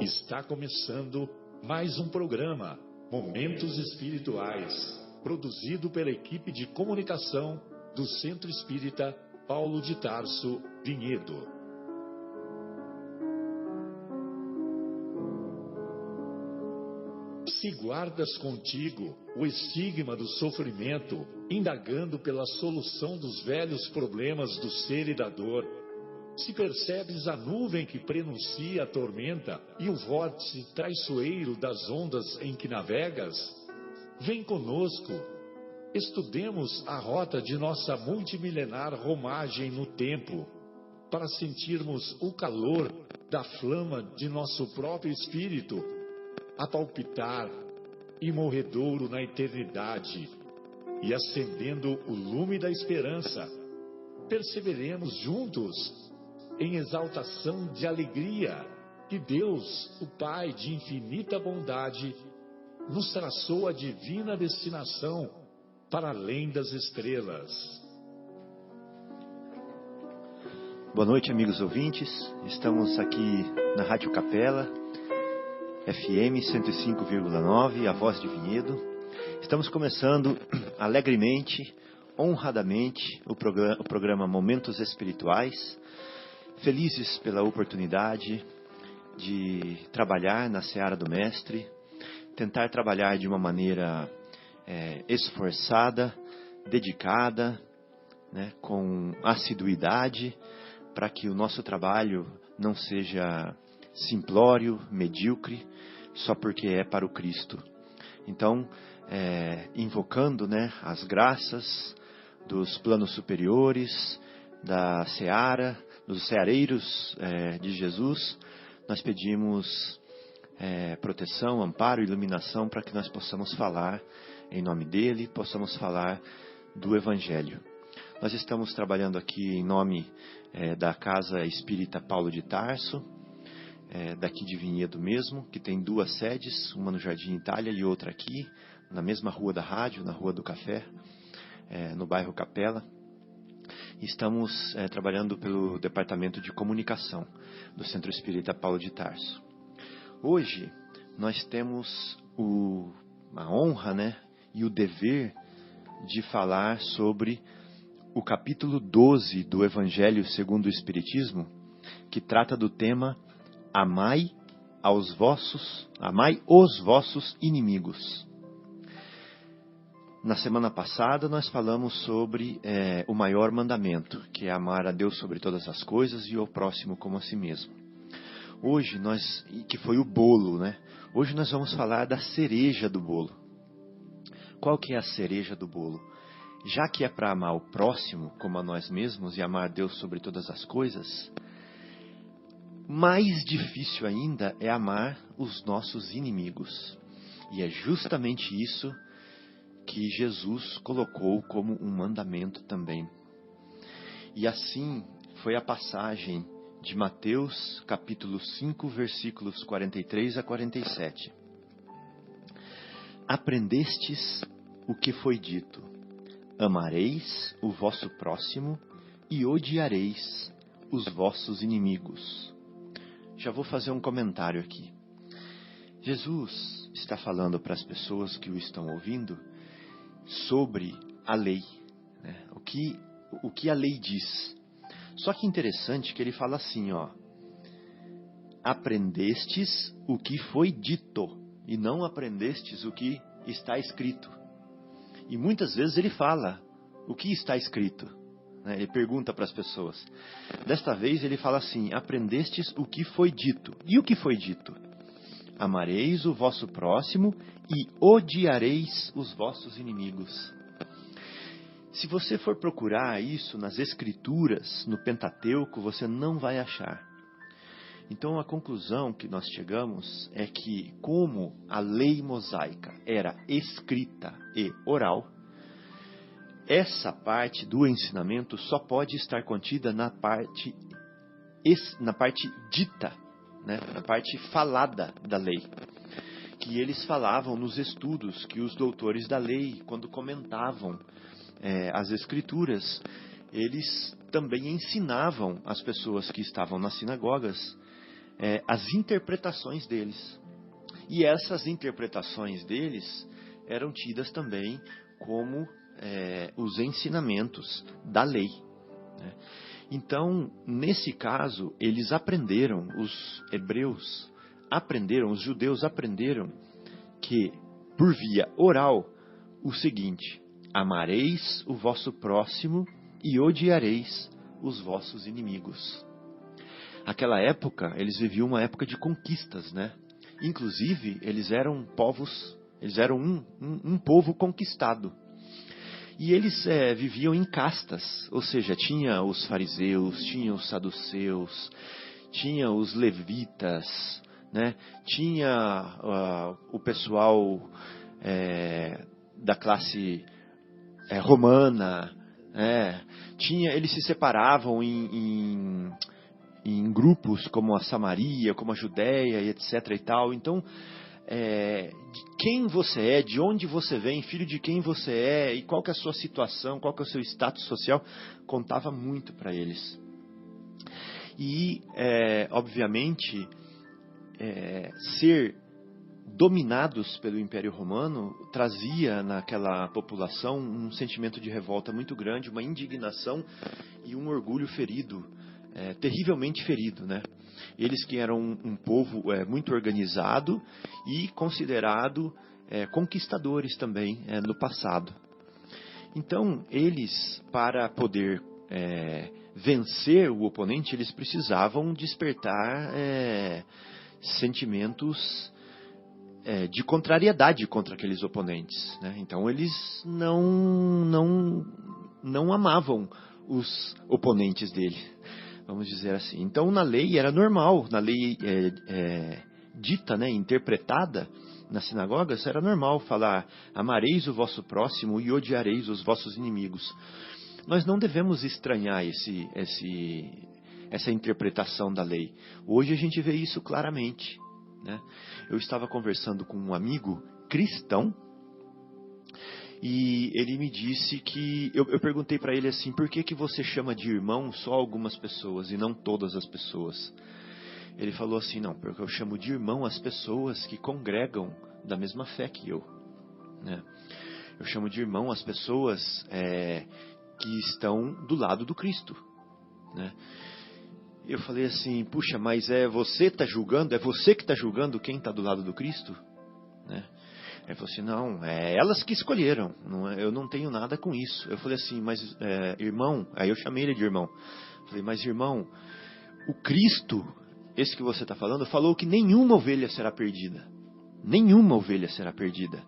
Está começando mais um programa, Momentos Espirituais, produzido pela equipe de comunicação do Centro Espírita Paulo de Tarso, Vinhedo. Se guardas contigo o estigma do sofrimento, indagando pela solução dos velhos problemas do ser e da dor, se percebes a nuvem que prenuncia a tormenta e o vórtice traiçoeiro das ondas em que navegas, vem conosco, estudemos a rota de nossa multimilenar romagem no tempo, para sentirmos o calor da flama de nosso próprio espírito, a palpitar, imorredouro na eternidade, e acendendo o lume da esperança, perseveremos juntos em exaltação de alegria que Deus, o Pai de infinita bondade, nos traçou a divina destinação para além das estrelas. Boa noite, amigos ouvintes. Estamos aqui na Rádio Capela, FM 105,9, a voz de Vinhedo. Estamos começando alegremente, honradamente, o programa Momentos Espirituais. Felizes pela oportunidade de trabalhar na seara do Mestre, tentar trabalhar de uma maneira esforçada, dedicada, né, com assiduidade, para que o nosso trabalho não seja simplório, medíocre, só porque é para o Cristo. Então, invocando, né, as graças dos planos superiores, da seara, dos ceareiros de Jesus, nós pedimos proteção, amparo, iluminação para que nós possamos falar em nome dele, possamos falar do Evangelho. Nós estamos trabalhando aqui em nome da Casa Espírita Paulo de Tarso, daqui de Vinhedo mesmo, que tem duas sedes, uma no Jardim Itália e outra aqui, na mesma rua da rádio, na Rua do Café, no bairro Capela. Estamos trabalhando pelo Departamento de Comunicação do Centro Espírita Paulo de Tarso. Hoje nós temos a honra, né, e o dever de falar sobre o capítulo 12 do Evangelho segundo o Espiritismo, que trata do tema Amai os vossos inimigos. Na semana passada nós falamos sobre o maior mandamento, que é amar a Deus sobre todas as coisas e ao próximo como a si mesmo. Hoje que foi o bolo, né? Hoje nós vamos falar da cereja do bolo. Qual que é a cereja do bolo? Já que é para amar o próximo como a nós mesmos e amar a Deus sobre todas as coisas, mais difícil ainda é amar os nossos inimigos. E é justamente isso que Jesus colocou como um mandamento também. E assim foi a passagem de Mateus, capítulo 5, versículos 43 a 47. Aprendestes o que foi dito: amareis o vosso próximo e odiareis os vossos inimigos. Já vou fazer um comentário aqui. Jesus está falando para as pessoas que o estão ouvindo sobre a lei, né? O que a lei diz. Só que interessante que ele fala assim, aprendestes o que foi dito e não aprendestes o que está escrito. E muitas vezes ele fala o que está escrito, né? Ele pergunta para as pessoas. Desta vez ele fala assim: aprendestes o que foi dito. E o que foi dito? Amareis o vosso próximo e odiareis os vossos inimigos. Se você for procurar isso nas Escrituras, no Pentateuco, você não vai achar. Então a conclusão que nós chegamos é que, como a lei mosaica era escrita e oral, essa parte do ensinamento só pode estar contida na parte dita, né? Na parte falada da lei, que eles falavam nos estudos, que os doutores da lei, quando comentavam as Escrituras, eles também ensinavam as pessoas que estavam nas sinagogas as interpretações deles. E essas interpretações deles eram tidas também como os ensinamentos da lei, né? Então, nesse caso, eles aprenderam, os hebreus aprenderam, os judeus aprenderam que, por via oral, o seguinte: amareis o vosso próximo e odiareis os vossos inimigos. Aquela época, eles viviam uma época de conquistas, né? Inclusive, eles eram um povo conquistado. E eles viviam em castas, ou seja, tinha os fariseus, tinha os saduceus, tinha os levitas, né? Tinha o pessoal da classe romana, eles se separavam em grupos como a Samaria, como a Judéia, e etc. e tal. Então, de quem você é, de onde você vem, filho de quem você é, e qual que é a sua situação, qual que é o seu status social, contava muito para eles. E, obviamente, ser dominados pelo Império Romano trazia naquela população um sentimento de revolta muito grande, uma indignação e um orgulho ferido, terrivelmente ferido, né? Eles que eram um povo muito organizado e considerado conquistadores também no passado. Então, eles, para poder vencer o oponente, eles precisavam despertar sentimentos de contrariedade contra aqueles oponentes, né? Então, eles não amavam os oponentes dele, vamos dizer assim. Então, na lei era normal, na lei dita, né, interpretada nas sinagogas, era normal falar: amareis o vosso próximo e odiareis os vossos inimigos. Nós não devemos estranhar essa interpretação da lei. Hoje a gente vê isso claramente, né? Eu estava conversando com um amigo cristão, e ele me disse que... Eu perguntei para ele assim: por que você chama de irmão só algumas pessoas e não todas as pessoas? Ele falou assim: não, porque eu chamo de irmão as pessoas que congregam da mesma fé que eu, né? Eu chamo de irmão as pessoas que estão do lado do Cristo, né? Eu falei assim: puxa, mas você está julgando? É você que está julgando quem está do lado do Cristo, né? Ele falou assim: não, elas que escolheram, eu não tenho nada com isso. Eu falei assim: mas irmão, aí eu chamei ele de irmão. Falei: mas irmão, o Cristo, esse que você está falando, falou que nenhuma ovelha será perdida. Nenhuma ovelha será perdida.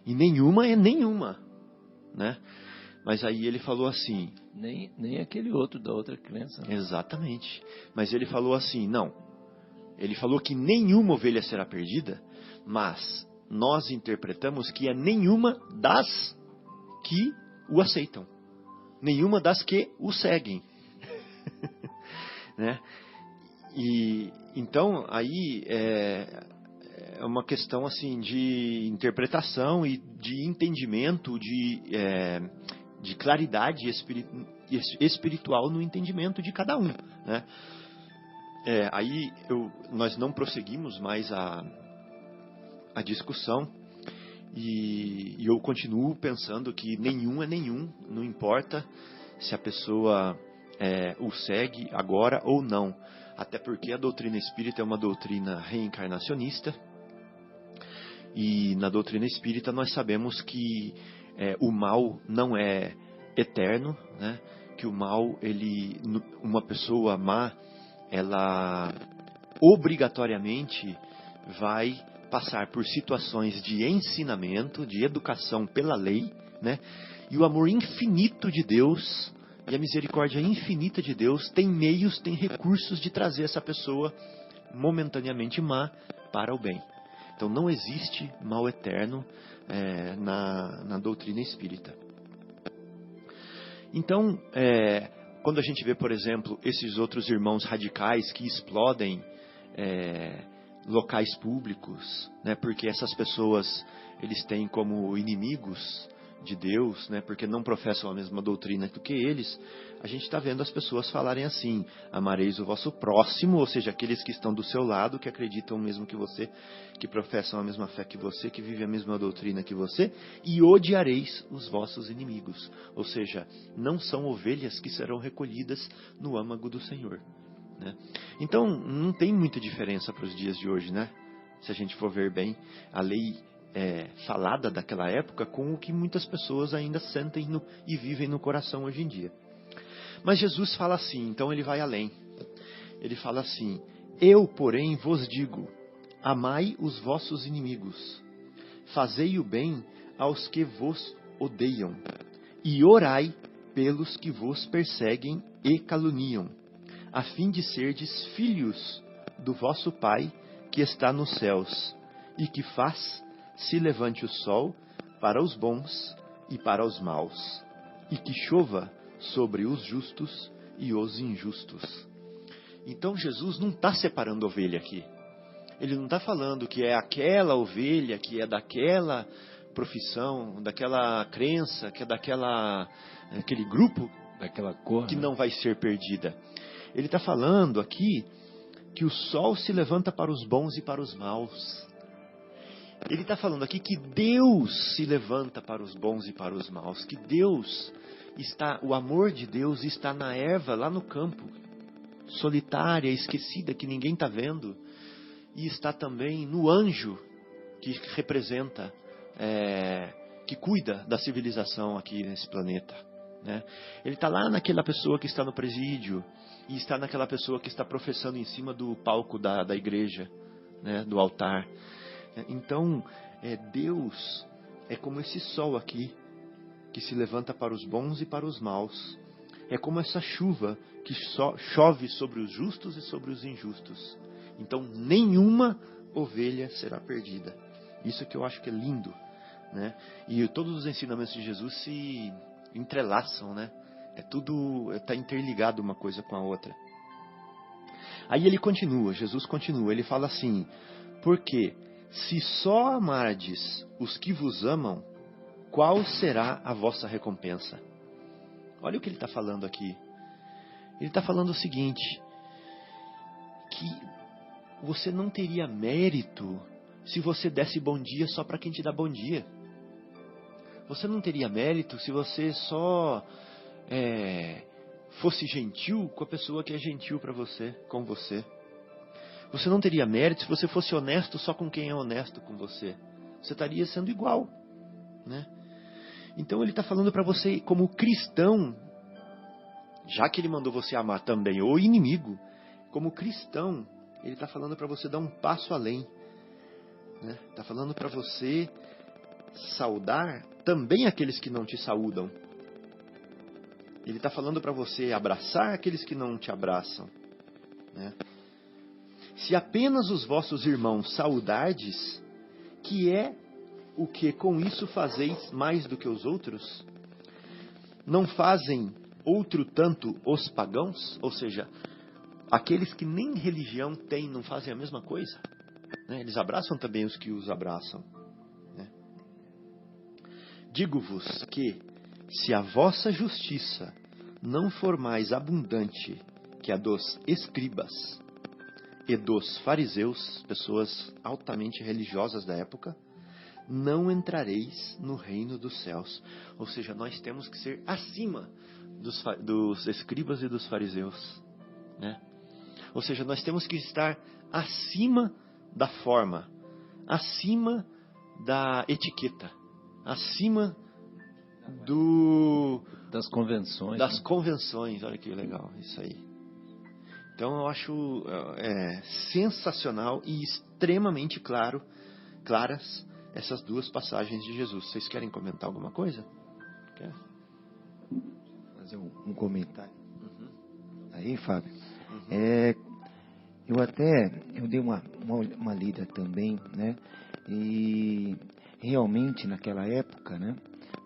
E nenhuma é nenhuma, né? Mas aí ele falou assim... Nem aquele outro da outra crença. Né? Exatamente. Mas ele falou assim: não. Ele falou que nenhuma ovelha será perdida, mas nós interpretamos que é nenhuma das que o aceitam. Nenhuma das que o seguem. Né? E então aí é uma questão assim de interpretação e de entendimento, de claridade espiritual no entendimento de cada um, né? Aí nós não prosseguimos mais a discussão, e eu continuo pensando que nenhum é nenhum, não importa se a pessoa o segue agora ou não, até porque a doutrina espírita é uma doutrina reencarnacionista, e na doutrina espírita nós sabemos que o mal não é eterno, né? Que o mal, uma pessoa má, ela obrigatoriamente vai passar por situações de ensinamento, de educação pela lei, né? E o amor infinito de Deus e a misericórdia infinita de Deus tem meios, tem recursos de trazer essa pessoa momentaneamente má para o bem. Então não existe mal eterno na doutrina espírita. Então, quando a gente vê, por exemplo, esses outros irmãos radicais que explodem locais públicos, né, porque essas pessoas, eles têm como inimigos de Deus, né, porque não professam a mesma doutrina do que eles, a gente está vendo as pessoas falarem assim: amareis o vosso próximo, ou seja, aqueles que estão do seu lado, que acreditam mesmo que você, que professam a mesma fé que você, que vivem a mesma doutrina que você, e odiareis os vossos inimigos. Ou seja, não são ovelhas que serão recolhidas no âmago do Senhor, né? Então, não tem muita diferença para os dias de hoje, né? Se a gente for ver bem, a lei falada daquela época com o que muitas pessoas ainda sentem e vivem no coração hoje em dia. Mas Jesus fala assim, então ele vai além. Ele fala assim: eu, porém, vos digo, amai os vossos inimigos, fazei o bem aos que vos odeiam, e orai pelos que vos perseguem e caluniam, a fim de serdes filhos do vosso Pai que está nos céus, e que faz se levante o sol para os bons e para os maus, e que chova sobre os justos e os injustos. Então Jesus não está separando ovelha aqui. Ele não está falando que é aquela ovelha que é daquela profissão, daquela crença, que é aquele grupo, daquela cor, que não vai ser perdida. Ele está falando aqui que o sol se levanta para os bons e para os maus. Ele está falando aqui que Deus se levanta para os bons e para os maus, que o amor de Deus está na erva lá no campo, solitária, esquecida, que ninguém está vendo, e está também no anjo que representa, que cuida da civilização aqui nesse planeta, né? Ele está lá naquela pessoa que está no presídio, e está naquela pessoa que está professando em cima do palco da igreja, né, do altar. Então, Deus é como esse sol aqui, que se levanta para os bons e para os maus. É como essa chuva que chove sobre os justos e sobre os injustos. Então, nenhuma ovelha será perdida. Isso que eu acho que é lindo, né? E todos os ensinamentos de Jesus se entrelaçam, né? Está interligado uma coisa com a outra. Aí Jesus continua, ele fala assim: porque se só amardes os que vos amam, qual será a vossa recompensa? Olha o que ele está falando aqui. Ele está falando o seguinte: que você não teria mérito se você desse bom dia só para quem te dá bom dia. Você não teria mérito se você só fosse gentil com a pessoa que é gentil com você. Você não teria mérito se você fosse honesto só com quem é honesto com você. Você estaria sendo igual, né? Então ele está falando para você, como cristão, já que ele mandou você amar também o inimigo, como cristão, ele está falando para você dar um passo além, né? Está falando para você saudar também aqueles que não te saúdam. Ele está falando para você abraçar aqueles que não te abraçam, né? Se apenas os vossos irmãos saudardes, que é o que com isso fazeis mais do que os outros? Não fazem outro tanto os pagãos? Ou seja, aqueles que nem religião têm, não fazem a mesma coisa, né? Eles abraçam também os que os abraçam, né? Digo-vos que, se a vossa justiça não for mais abundante que a dos escribas e dos fariseus, pessoas altamente religiosas da época, não entrareis no reino dos céus. Ou seja, nós temos que ser acima dos escribas e dos fariseus, né? Ou seja, nós temos que estar acima da forma, acima da etiqueta, acima das convenções. Das convenções, olha que legal, isso aí. Então eu acho sensacional e extremamente claras essas duas passagens de Jesus. Vocês querem comentar alguma coisa? Quer? Fazer um comentário. Uhum. Aí, Fábio. Uhum. Eu dei uma lida também, né? E realmente naquela época, né?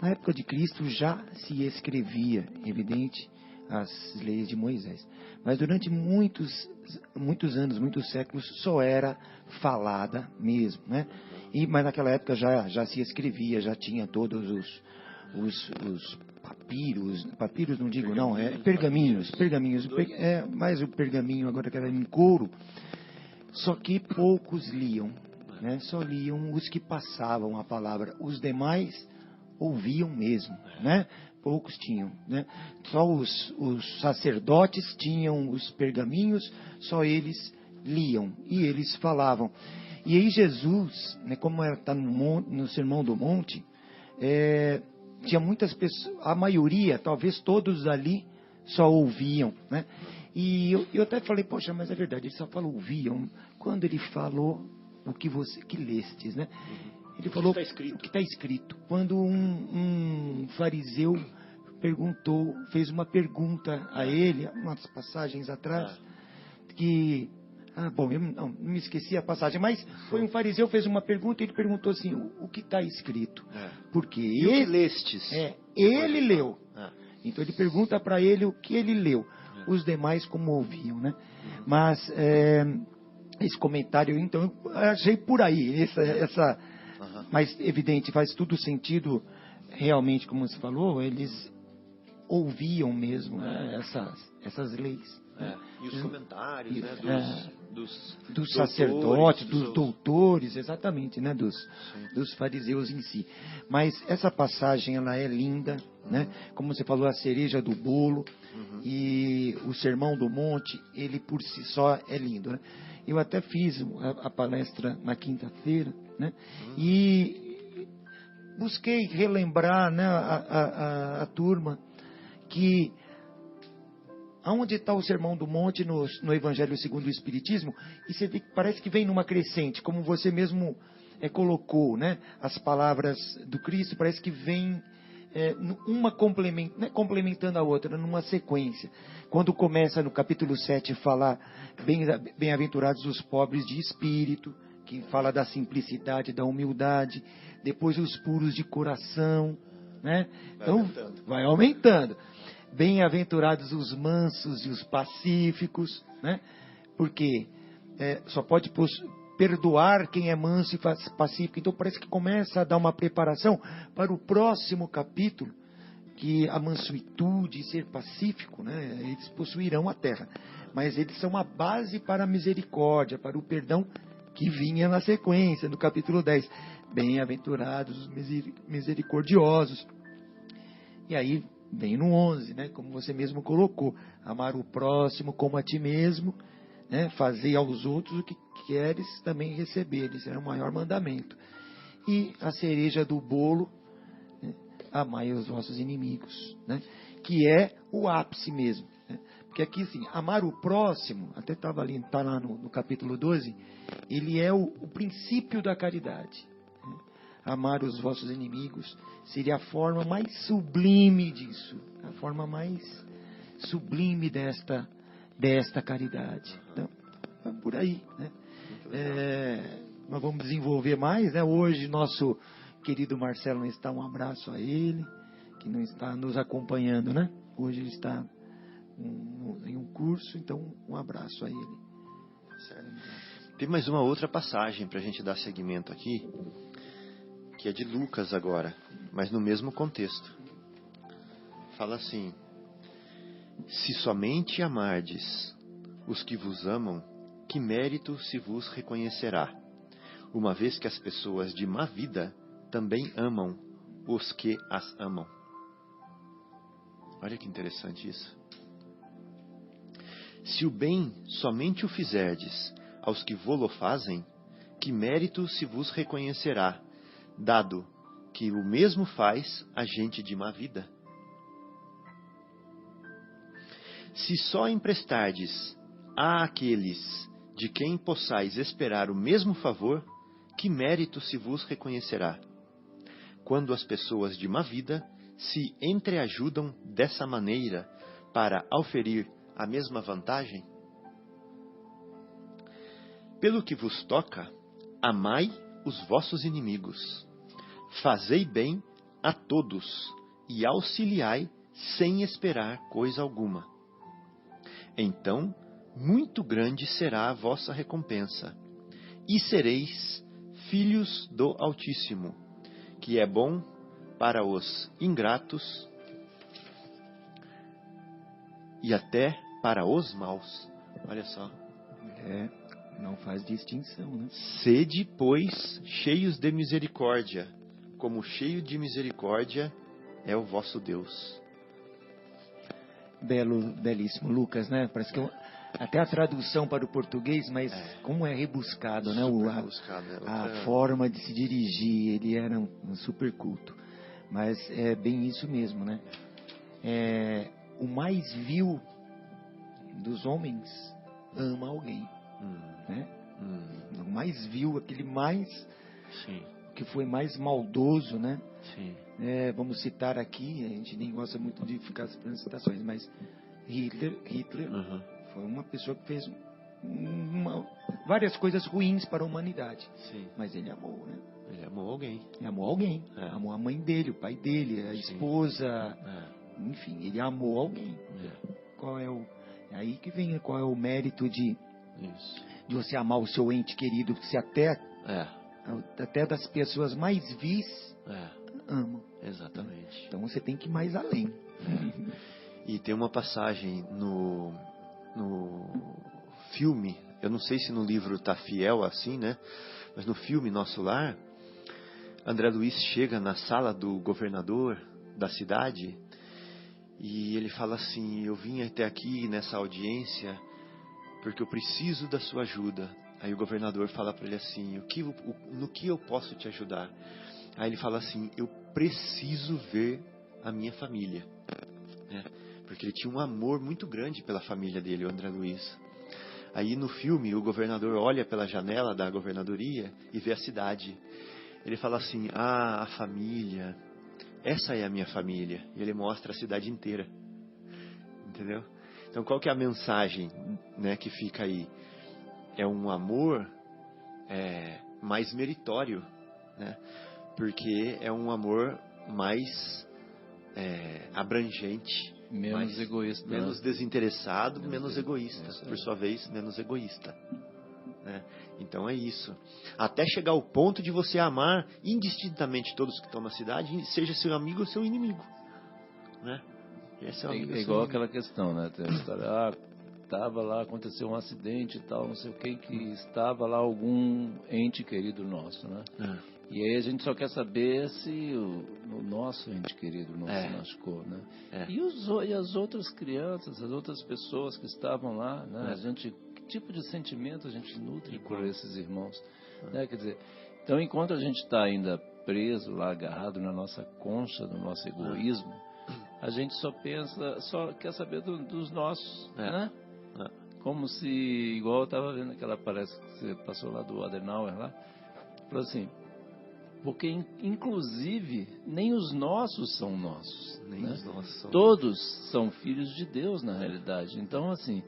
Na época de Cristo já se escrevia, evidente, as leis de Moisés. Mas durante muitos anos, muitos séculos, só era falada mesmo, né? Mas naquela época já se escrevia, já tinha todos os papiros não digo não, pergaminhos, mais o pergaminho agora que era em couro, só que poucos liam, né? Só liam os que passavam a palavra, os demais ouviam mesmo, né? Poucos tinham, né? Só os sacerdotes tinham os pergaminhos, só eles liam e eles falavam. E aí Jesus, né, como está no Sermão do Monte, tinha muitas pessoas, a maioria, talvez todos ali, só ouviam, né? E eu até falei, poxa, mas é verdade, ele só falou ouviam. Quando ele falou o que lestes, né? Ele falou o que está escrito. Quando um fariseu fez uma pergunta a ele, umas passagens atrás, que... bom, eu não me esqueci a passagem, mas foi um fariseu fez uma pergunta e ele perguntou assim, o que está escrito? Porque e o que lestes? Ele leu. Então ele pergunta para ele o que ele leu. Os demais como ouviam, né? Mas esse comentário, então, eu achei por aí, mas evidente, faz tudo sentido, realmente, como você falou, eles ouviam mesmo, né, essas leis. E os comentários, né, dos sacerdotes, dos doutores, exatamente, né, dos fariseus em si. Mas essa passagem, ela é linda, né? Como você falou, a cereja do bolo, e o Sermão do Monte, ele por si só é lindo, né? Eu até fiz a palestra na quinta-feira, né? E busquei relembrar, né, a turma que aonde está o Sermão do Monte no Evangelho segundo o Espiritismo, e você vê que parece que vem numa crescente, como você mesmo colocou, né? As palavras do Cristo parece que vem uma complementando a outra, numa sequência. Quando começa no capítulo 7 falar bem-aventurados os pobres de espírito, que fala da simplicidade, da humildade, depois os puros de coração, né? Então vai aumentando. Bem-aventurados os mansos e os pacíficos, né? Porque só pode perdoar quem é manso e pacífico. Então parece que começa a dar uma preparação para o próximo capítulo, que a mansuetude e ser pacífico, né? Eles possuirão a terra. Mas eles são a base para a misericórdia, para o perdão que vinha na sequência, no capítulo 10. Bem-aventurados os misericordiosos. E aí vem no 11, né? Como você mesmo colocou, amar o próximo como a ti mesmo, né? Fazer aos outros o que queres também receber. Esse era o maior mandamento. E a cereja do bolo, né? Amai os vossos inimigos, né? Que é o ápice mesmo, né? Porque aqui, assim, amar o próximo, até estava ali, está lá no capítulo 12, ele é o princípio da caridade, né? Amar os vossos inimigos seria a forma mais sublime disso, a forma mais sublime desta caridade. Então, é por aí, né? Nós vamos desenvolver mais, né? Hoje nosso querido Marcelo não está, um abraço a ele, que não está nos acompanhando, né? Hoje ele está em um curso, então um abraço a ele. Tem mais uma outra passagem para a gente dar seguimento aqui, que é de Lucas agora, mas no mesmo contexto. Fala assim: se somente amardes os que vos amam, que mérito se vos reconhecerá, uma vez que as pessoas de má vida também amam os que as amam. Olha que interessante isso. Se o bem somente o fizerdes aos que vô-lo fazem, que mérito se vos reconhecerá, dado que o mesmo faz a gente de má vida? Se só emprestardes àqueles de quem possais esperar o mesmo favor, que mérito se vos reconhecerá, quando as pessoas de má vida se entreajudam dessa maneira para auferir a mesma vantagem? Pelo que vos toca, amai os vossos inimigos, fazei bem a todos e auxiliai sem esperar coisa alguma. Então, muito grande será a vossa recompensa, e sereis filhos do Altíssimo, que é bom para os ingratos e até para os maus. Olha só. Não faz distinção, né? Sede, pois, cheios de misericórdia, como cheio de misericórdia é o vosso Deus. Belíssimo, Lucas, né? Parece que até a tradução para o português, mas como é rebuscado, né? A forma de se dirigir, ele era um super culto. Mas é bem isso mesmo, né? O mais vil dos homens ama alguém, né? O mais vil, aquele mais... Sim. Que foi mais maldoso, né? Sim. Vamos citar aqui, a gente nem gosta muito de ficar citando citações, mas Hitler foi uma pessoa que fez várias coisas ruins para a humanidade. Sim. Mas ele amou, né? Ele amou alguém. Amou alguém. Amou a mãe dele, o pai dele, a esposa. Enfim, ele amou alguém. Qual é aí que vem qual é o mérito de você amar o seu ente querido, que se até das pessoas mais vis amam. Exatamente. Então você tem que ir mais além. E tem uma passagem no filme, eu não sei se no livro está fiel assim, né? Mas no filme Nosso Lar, André Luiz chega na sala do governador da cidade e ele fala assim: eu vim até aqui nessa audiência porque eu preciso da sua ajuda. Aí o governador fala para ele assim: no que eu posso te ajudar? Aí ele fala assim: eu preciso ver a minha família, né? Porque ele tinha um amor muito grande pela família dele, o André Luiz. Aí no filme o governador olha pela janela da governadoria e vê a cidade. Ele fala assim: a família, essa é a minha família. E ele mostra a cidade inteira, entendeu? Então qual que é a mensagem, né, que fica aí? É um amor mais meritório, né? Porque é um amor mais abrangente, menos egoísta, menos desinteressado, menos egoísta, por sua vez, menos egoísta, né? Então é isso. Até chegar ao ponto de você amar indistintamente todos que estão na cidade, seja seu amigo ou seu inimigo, né? Esse é igual aquela questão, né? Tem a história, estava lá, aconteceu um acidente e tal, não sei o que estava lá algum ente querido nosso, né? E aí a gente só quer saber se o nosso ente querido não se machucou, né? E as outras crianças, as outras pessoas que estavam lá, né? Que tipo de sentimento a gente nutre por esses irmãos, né? Quer dizer, então enquanto a gente está ainda preso lá, agarrado na nossa concha, no nosso egoísmo, a gente só quer saber dos nossos, né? Como se, igual eu estava vendo aquela palestra que você passou lá do Adenauer lá, falou assim, porque inclusive nem os nossos são nossos, nem né? os nossos são. Todos são filhos de Deus na realidade. Então assim,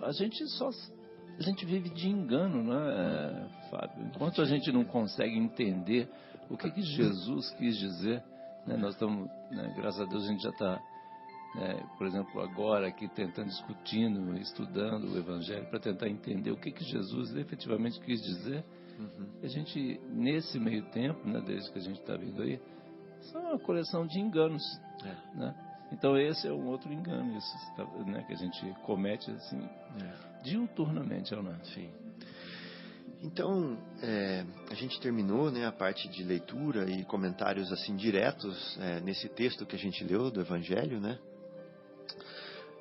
a gente vive de engano, né, Fábio? Enquanto a gente não consegue entender o que Jesus quis dizer, né, nós estamos, né, graças a Deus a gente já está, por exemplo, agora aqui discutindo, estudando o Evangelho para tentar entender o que Jesus efetivamente quis dizer. A gente, nesse meio tempo, né, desde que a gente está vindo aí, só uma coleção de enganos, né? Então esse é um outro engano, né, que a gente comete assim, diuturnamente, não é? Sim. Então, a gente terminou, né, a parte de leitura e comentários assim diretos nesse texto que a gente leu do Evangelho, né?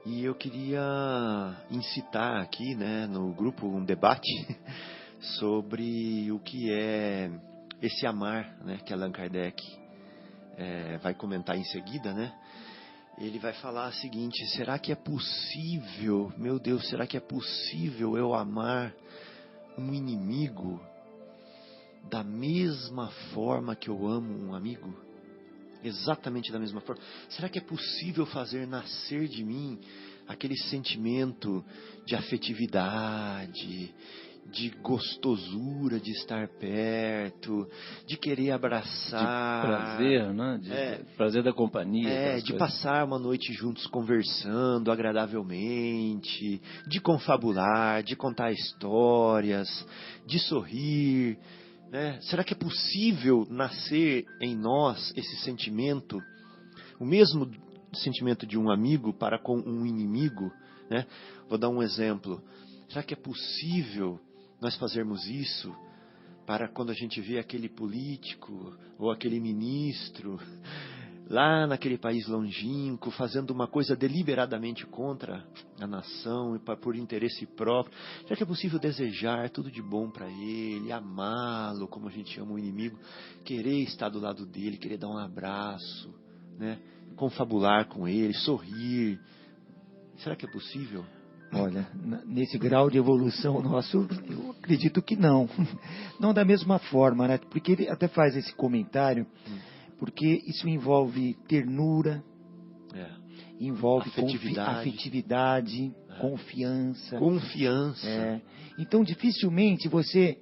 E eu queria incitar aqui, né, no grupo um debate sobre o que é esse amar, né, que Allan Kardec vai comentar em seguida, né? Ele vai falar o seguinte: será que é possível, meu Deus, será que é possível eu amar um inimigo da mesma forma que eu amo um amigo? Exatamente da mesma forma. Será que é possível fazer nascer de mim aquele sentimento de afetividade, de gostosura de estar perto, de querer abraçar, de prazer, né? Prazer da companhia, de passar uma noite juntos conversando agradavelmente, de confabular, de contar histórias, de sorrir, né? Será que é possível nascer em nós esse sentimento, o mesmo sentimento de um amigo para com um inimigo, né? Vou dar um exemplo. Será que é possível nós fazermos isso para quando a gente vê aquele político ou aquele ministro lá naquele país longínquo fazendo uma coisa deliberadamente contra a nação e por interesse próprio? Será que é possível desejar tudo de bom para ele, amá-lo como a gente ama o inimigo, querer estar do lado dele, querer dar um abraço, né? Confabular com ele, sorrir? Será que é possível? Olha, nesse grau de evolução nosso, eu acredito que não. Não da mesma forma, né? Porque ele até faz esse comentário, porque isso envolve ternura, envolve afetividade, confiança. Então, dificilmente você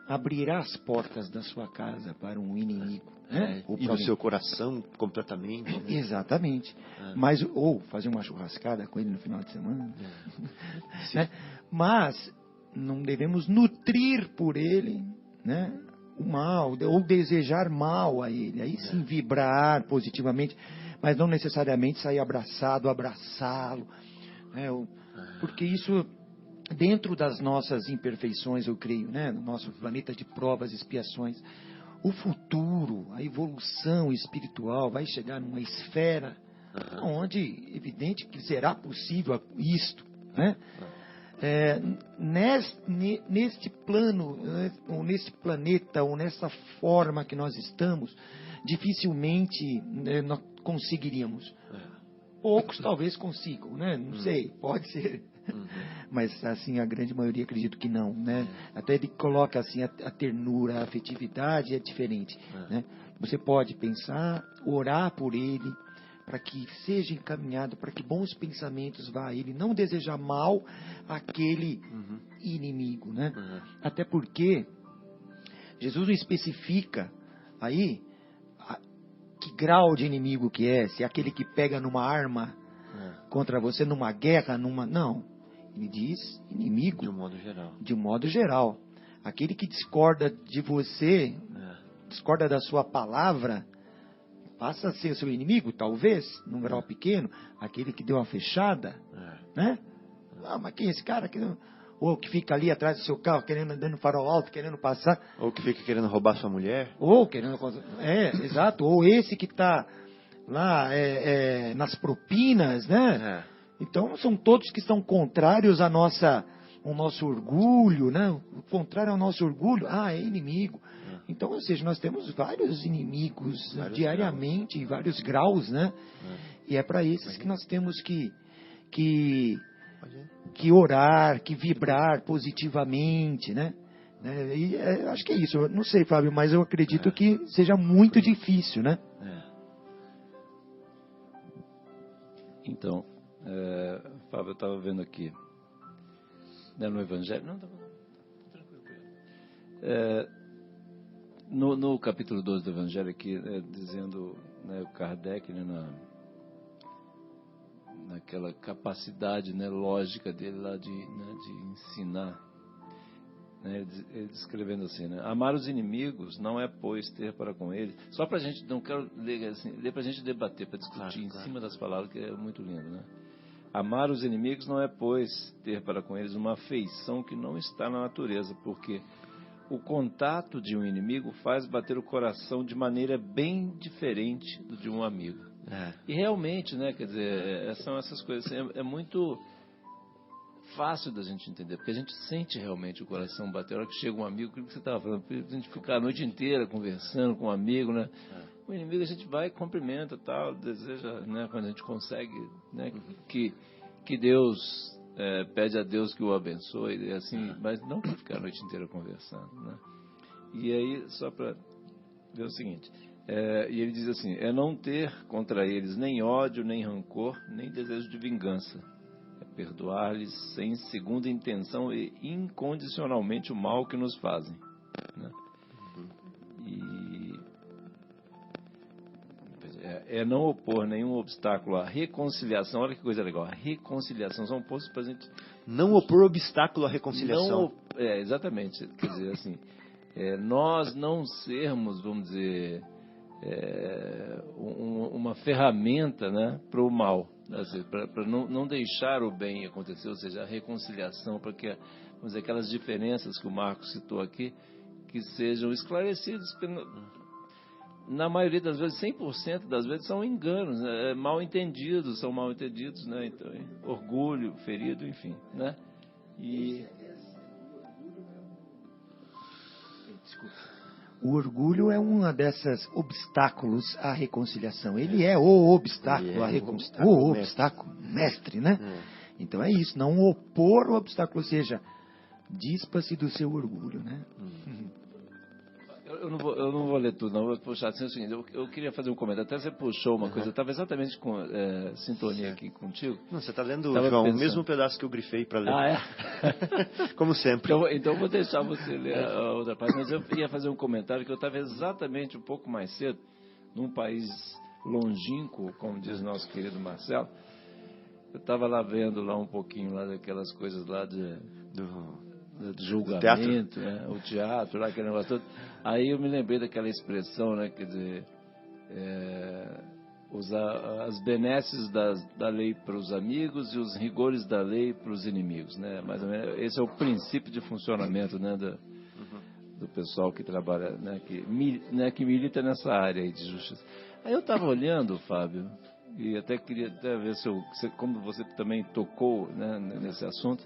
abrirá as portas da sua casa para um inimigo. Né? E no seu coração completamente. Né? Exatamente. Mas, ou fazer uma churrascada com ele no final de semana. Né? Mas não devemos nutrir por ele, né, o mal, ou desejar mal a ele. Aí sim vibrar positivamente, mas não necessariamente sair abraçá-lo. Né? Porque isso, dentro das nossas imperfeições, eu creio, né, no nosso planeta de provas e expiações, o futuro, a evolução espiritual vai chegar numa esfera onde, evidente que será possível isto, né? Neste plano, ou neste planeta, ou nessa forma que nós estamos, dificilmente nós conseguiríamos. Poucos talvez consigam, né? Não sei, pode ser. Mas assim, a grande maioria acredito que não, né? Até ele coloca assim, a ternura, a afetividade é diferente, né? Você pode pensar, orar por ele, para que seja encaminhado, para que bons pensamentos vá a ele, não desejar mal àquele inimigo, né? Até porque Jesus não especifica aí que grau de inimigo que é, se é aquele que pega numa arma contra você, numa guerra, não. Ele diz inimigo. De um modo geral. De um modo geral. Aquele que discorda de você, discorda da sua palavra, passa a ser seu inimigo, talvez, num grau pequeno. Aquele que deu uma fechada, né? Ah, mas quem é esse cara? Ou que fica ali atrás do seu carro, dando farol alto, querendo passar. Ou que fica querendo roubar sua mulher. Ou querendo... exato. Ou esse que está lá nas propinas, né? Então, são todos que são contrários ao nosso orgulho, né? O contrário ao nosso orgulho, é inimigo. Então, ou seja, nós temos vários inimigos diariamente, em vários graus, né? E é para esses que nós temos que orar, que vibrar positivamente, né? E acho que é isso. Eu não sei, Fábio, mas eu acredito que seja muito difícil, né? Então, Fábio, eu estava vendo aqui, né, no Evangelho, no capítulo 12 do Evangelho aqui, dizendo, né, o Kardec, né, naquela capacidade, né, lógica dele lá de ensinar, né, ele descrevendo assim, né, amar os inimigos não é, pois, ter para com eles, só para a gente, não quero ler assim, ler para a gente debater, para discutir em cima das palavras, que é muito lindo, né? Amar os inimigos não é, pois, ter para com eles uma afeição que não está na natureza, porque o contato de um inimigo faz bater o coração de maneira bem diferente do de um amigo. E realmente, né, quer dizer, são essas coisas, é muito fácil da gente entender, porque a gente sente realmente o coração bater. A hora que chega um amigo, o que você estava falando, a gente ficar a noite inteira conversando com um amigo, né? O inimigo a gente vai, cumprimenta, tal, deseja, né, quando a gente consegue, né, que Deus, pede a Deus que o abençoe, assim, mas não para ficar a noite inteira conversando, né? E aí, só para ver o seguinte, e ele diz assim, não ter contra eles nem ódio, nem rancor, nem desejo de vingança, perdoar-lhes sem segunda intenção e incondicionalmente o mal que nos fazem, né? E não opor nenhum obstáculo à reconciliação. Olha que coisa legal, a reconciliação são postos para a gente não opor obstáculo à reconciliação. Exatamente, quer dizer assim, nós não sermos, vamos dizer, uma ferramenta, né, para o mal, para não deixar o bem acontecer, ou seja, a reconciliação, para que, vamos dizer, aquelas diferenças que o Marcos citou aqui, que sejam esclarecidas, porque na maioria das vezes, 100% das vezes, são enganos, né? São mal entendidos, né? Então, orgulho, ferido, enfim, né? O orgulho é uma dessas obstáculos à reconciliação. Ele é o obstáculo à reconciliação. O obstáculo mestre, né? Então é isso, não opor o obstáculo, ou seja, dispa-se do seu orgulho, né? Eu não vou ler tudo, não. Vou puxar assim, é o seguinte, eu queria fazer um comentário. Até você puxou uma coisa, eu estava exatamente com sintonia aqui contigo. Não, você está lendo, João, o mesmo pedaço que eu grifei para ler. Ah, é? Como sempre. Então eu vou deixar você ler a outra parte, mas eu ia fazer um comentário que eu estava exatamente um pouco mais cedo, num país longínquo, como diz nosso querido Marcelo. Eu estava lá vendo lá um pouquinho lá daquelas coisas lá do julgamento, né? O teatro, lá, aquele negócio todo. Aí eu me lembrei daquela expressão, né? Quer dizer, usar as benesses da lei para os amigos e os rigores da lei para os inimigos, né? Mais ou menos, esse é o princípio de funcionamento, né? Do pessoal que trabalha, né? Que milita nessa área aí de justiça. Aí eu estava olhando, Fábio, e até queria ver como você também tocou, né, nesse assunto.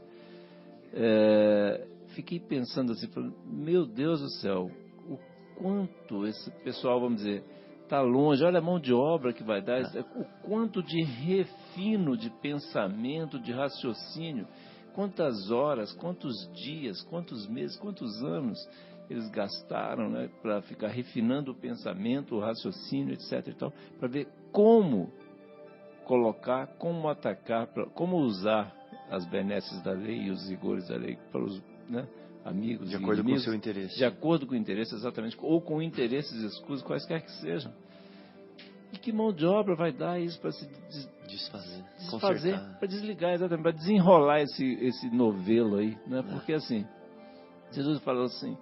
Fiquei pensando assim, meu Deus do céu, o quanto esse pessoal, vamos dizer, está longe, olha a mão de obra que vai dar, o quanto de refino de pensamento, de raciocínio, quantas horas, quantos dias, quantos meses, quantos anos eles gastaram, né, para ficar refinando o pensamento, o raciocínio, etc. e tal, para ver como colocar, como atacar, como usar as benesses da lei e os rigores da lei para os, né, amigos de e acordo inimigos, com o seu interesse. De acordo com o interesse, exatamente, ou com interesses escusos, quaisquer que sejam. E que mão de obra vai dar isso para se desfazer, para desligar, exatamente, para desenrolar esse novelo aí, né? Porque assim, Jesus falou assim,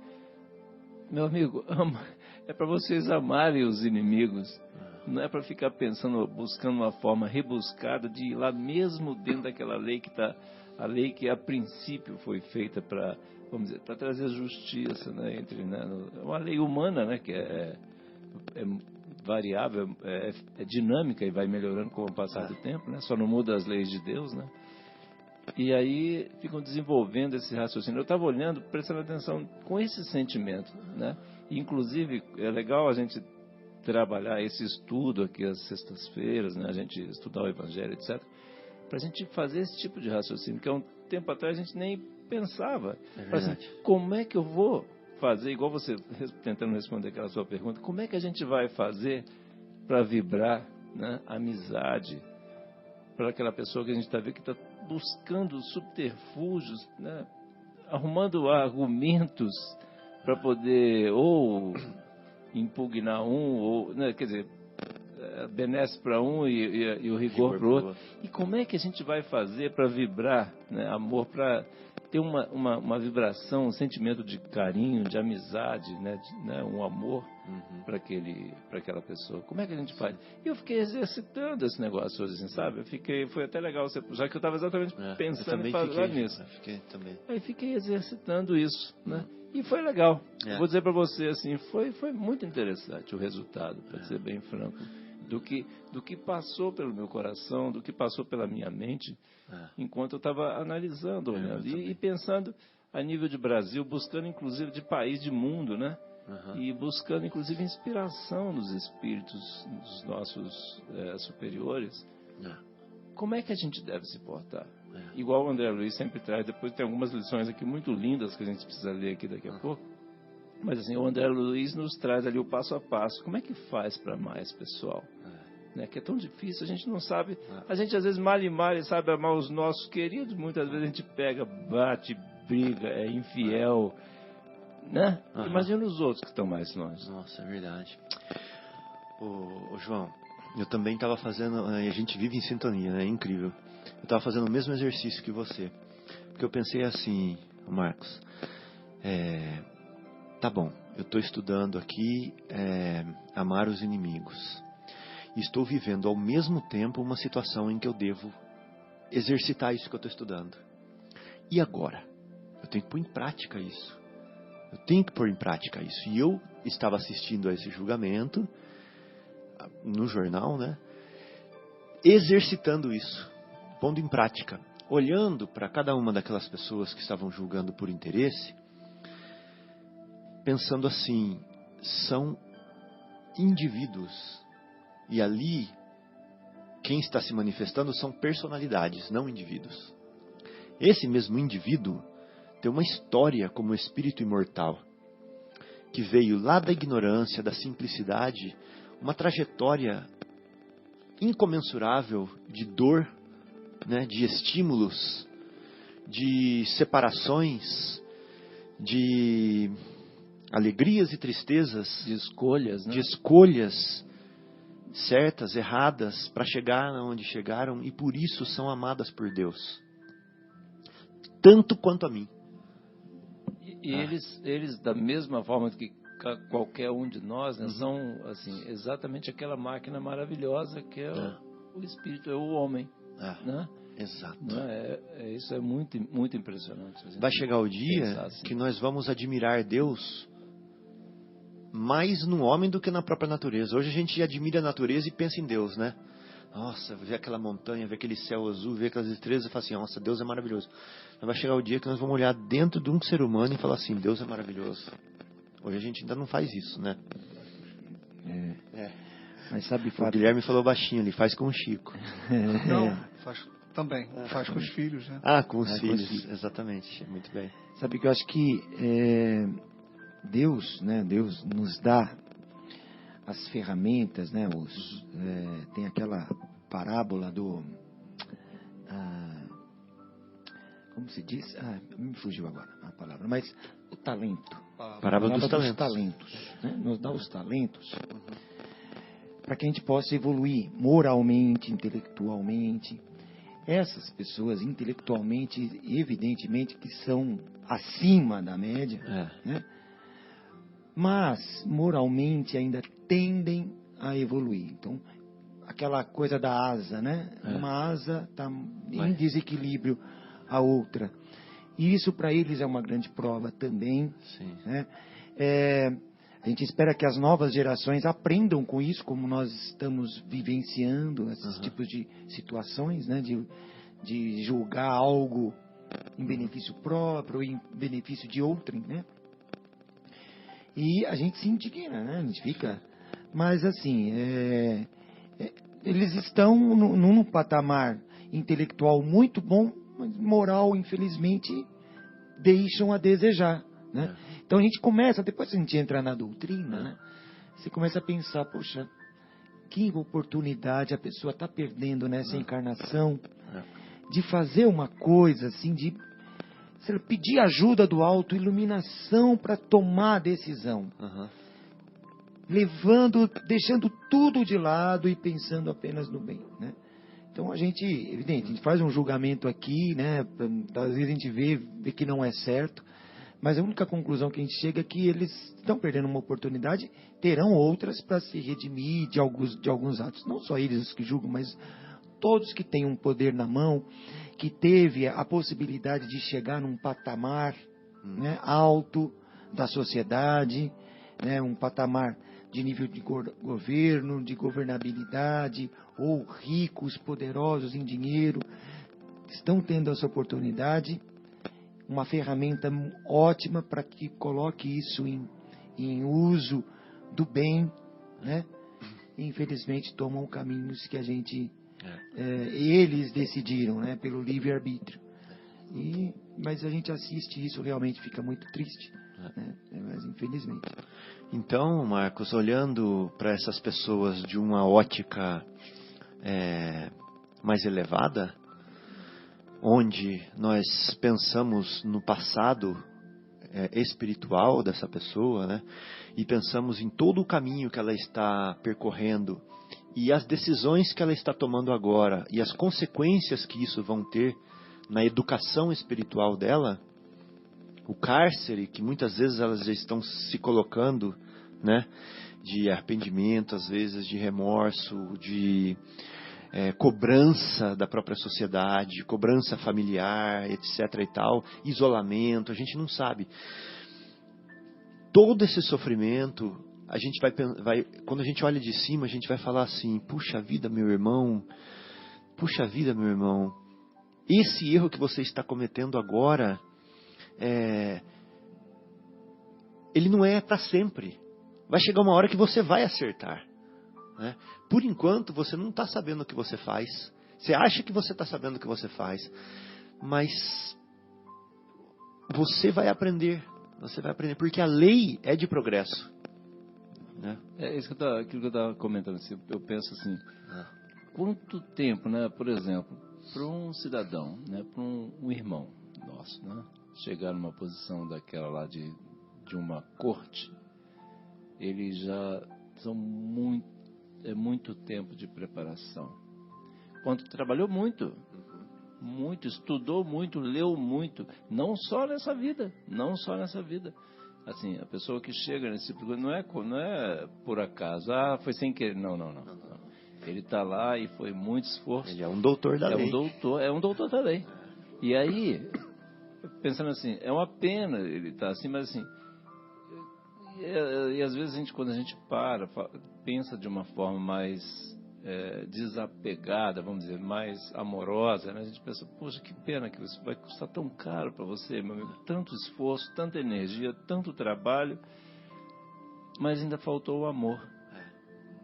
meu amigo, é para vocês amarem os inimigos. Não é para ficar pensando, buscando uma forma rebuscada de ir lá mesmo dentro daquela lei que está, a lei que a princípio foi feita para, vamos dizer, para trazer justiça, né, é uma lei humana, né, que é variável, é dinâmica e vai melhorando com o passar do tempo, né, só não muda as leis de Deus, né. E aí ficam desenvolvendo esse raciocínio. Eu estava olhando, prestando atenção com esse sentimento, né, e, inclusive é legal a gente trabalhar esse estudo aqui às sextas-feiras, né? A gente estudar o Evangelho, etc., para a gente fazer esse tipo de raciocínio, que há um tempo atrás a gente nem pensava. Assim, como é que eu vou fazer, igual você tentando responder aquela sua pergunta, como é que a gente vai fazer para vibrar, né, amizade para aquela pessoa que a gente está vendo que está buscando subterfúgios, né, arrumando argumentos para poder ou impugnar ou, né, quer dizer, benesse para um e o rigor para o outro. E como é que a gente vai fazer para vibrar, né, amor, para ter uma vibração, um sentimento de carinho, de amizade, né, um amor para aquela pessoa? Como é que a gente faz? E eu fiquei exercitando esse negócio hoje, assim, sabe? Foi até legal, já que eu estava exatamente pensando em fazer nisso. Aí fiquei exercitando isso, né? E foi legal. Vou dizer para você assim, foi muito interessante o resultado, para ser bem franco, do que passou pelo meu coração, do que passou pela minha mente, enquanto eu estava analisando, olhando e pensando a nível de Brasil, buscando inclusive de país, de mundo, né? E buscando inclusive inspiração nos espíritos dos nossos superiores. Como é que a gente deve se portar? Igual o André Luiz sempre traz, depois tem algumas lições aqui muito lindas que a gente precisa ler aqui daqui a pouco. Mas assim, o André Luiz nos traz ali o passo a passo. Como é que faz para amar esse pessoal? Né? Que é tão difícil, a gente não sabe. A gente às vezes mal e mal sabe amar os nossos queridos. Muitas vezes a gente pega, bate, briga, é infiel. Né? Imagina os outros que estão mais longe. Nossa, é verdade. Ô João, eu também estava fazendo, a gente vive em sintonia, né? É incrível. Eu estava fazendo o mesmo exercício que você. Porque eu pensei assim, Marcos, tá bom, eu estou estudando aqui amar os inimigos. E estou vivendo ao mesmo tempo uma situação em que eu devo exercitar isso que eu estou estudando. E agora? Eu tenho que pôr em prática isso. Eu tenho que pôr em prática isso. E eu estava assistindo a esse julgamento no jornal, né? Exercitando isso, pondo em prática, olhando para cada uma daquelas pessoas que estavam julgando por interesse, pensando assim, são indivíduos. E ali, quem está se manifestando são personalidades, não indivíduos. Esse mesmo indivíduo tem uma história como espírito imortal, que veio lá da ignorância, da simplicidade, uma trajetória incomensurável de dor, né, de estímulos, de separações, de alegrias e tristezas, de escolhas, né? De escolhas certas, erradas, para chegar onde chegaram, e por isso são amadas por Deus, tanto quanto a mim. E eles, da mesma forma que qualquer um de nós, né, são assim, exatamente aquela máquina maravilhosa que é o espírito, é o homem. Né? Exato. Né? Isso é muito, muito impressionante. Vai chegar o dia assim, que nós vamos admirar Deus mais no homem do que na própria natureza. Hoje a gente admira a natureza e pensa em Deus, né? Nossa, ver aquela montanha, ver aquele céu azul, ver aquelas estrelas e falar assim, nossa, Deus é maravilhoso. Mas vai chegar o dia que nós vamos olhar dentro de um ser humano e falar assim, Deus é maravilhoso. Hoje a gente ainda não faz isso, né? Mas sabe, o Guilherme falou baixinho, ele faz com o Chico. Não, faz também, faz com os filhos, né? Com os filhos, exatamente, muito bem. Sabe que eu acho que Deus, né? Deus nos dá as ferramentas, né? Tem aquela parábola do... como se diz? Me fugiu agora a palavra, mas o talento. Parábola dos talentos. Né? Nos dá os talentos para que a gente possa evoluir moralmente, intelectualmente. Essas pessoas, intelectualmente, evidentemente, que são acima da média, né? Mas moralmente ainda tendem a evoluir. Então, aquela coisa da asa, né? Uma asa está em desequilíbrio a outra. E isso para eles é uma grande prova também. Sim. Né? A gente espera que as novas gerações aprendam com isso, como nós estamos vivenciando esses tipos de situações, né? De julgar algo em benefício próprio, em benefício de outrem, né? E a gente se indigna, né? A gente fica... Mas, assim, eles estão num patamar intelectual muito bom, mas moral, infelizmente, deixam a desejar, né? Então a gente começa, depois que a gente entra na doutrina, né? Você começa a pensar, poxa, que oportunidade a pessoa está perdendo nessa encarnação de fazer uma coisa assim, de pedir ajuda do auto-iluminação para tomar a decisão. Deixando tudo de lado e pensando apenas no bem, né? Então a gente, evidente, a gente faz um julgamento aqui, né? Às vezes a gente vê que não é certo, mas a única conclusão que a gente chega é que eles estão perdendo uma oportunidade, terão outras para se redimir de alguns atos. Não só eles os que julgam, mas todos que têm um poder na mão, que teve a possibilidade de chegar num patamar, né, alto da sociedade, né, um patamar de nível de governo, de governabilidade, ou ricos, poderosos em dinheiro, estão tendo essa oportunidade, uma ferramenta ótima para que coloque isso em uso do bem, né? Infelizmente tomam caminhos que a gente eles decidiram, né, pelo livre-arbítrio. Mas a gente assiste isso, realmente fica muito triste, né? Mas infelizmente. Então, Marcos, olhando para essas pessoas de uma ótica mais elevada, onde nós pensamos no passado espiritual dessa pessoa, né, e pensamos em todo o caminho que ela está percorrendo e as decisões que ela está tomando agora e as consequências que isso vão ter na educação espiritual dela, o cárcere que muitas vezes elas já estão se colocando, né, de arrependimento, às vezes de remorso, de cobrança da própria sociedade, cobrança familiar, etc. e tal, isolamento, a gente não sabe. Todo esse sofrimento, a gente vai, quando a gente olha de cima, a gente vai falar assim: puxa vida, meu irmão, esse erro que você está cometendo agora, ele não é para sempre. Vai chegar uma hora que você vai acertar, né? Por enquanto, você não está sabendo o que você faz. Você acha que você está sabendo o que você faz, mas você vai aprender. Você vai aprender, porque a lei é de progresso, né? Aquilo que eu estava comentando. Assim, eu penso assim, quanto tempo, né? Por exemplo, para um cidadão, né? Para um irmão nosso, né? Chegar numa posição daquela lá de uma corte, eles já são muito tempo de preparação. Quanto trabalhou muito, estudou muito, leu muito, não só nessa vida. Assim, a pessoa que chega nesse tipo não é por acaso, foi sem querer, não. Ele está lá e foi muito esforço. Ele é um doutor da lei. É um doutor da lei. E aí, pensando assim, é uma pena ele estar assim, mas assim, e às vezes quando a gente pensa de uma forma mais desapegada, vamos dizer, mais amorosa, né? A gente pensa, poxa, que pena que isso vai custar tão caro para você, meu amigo, tanto esforço, tanta energia, tanto trabalho, mas ainda faltou o amor.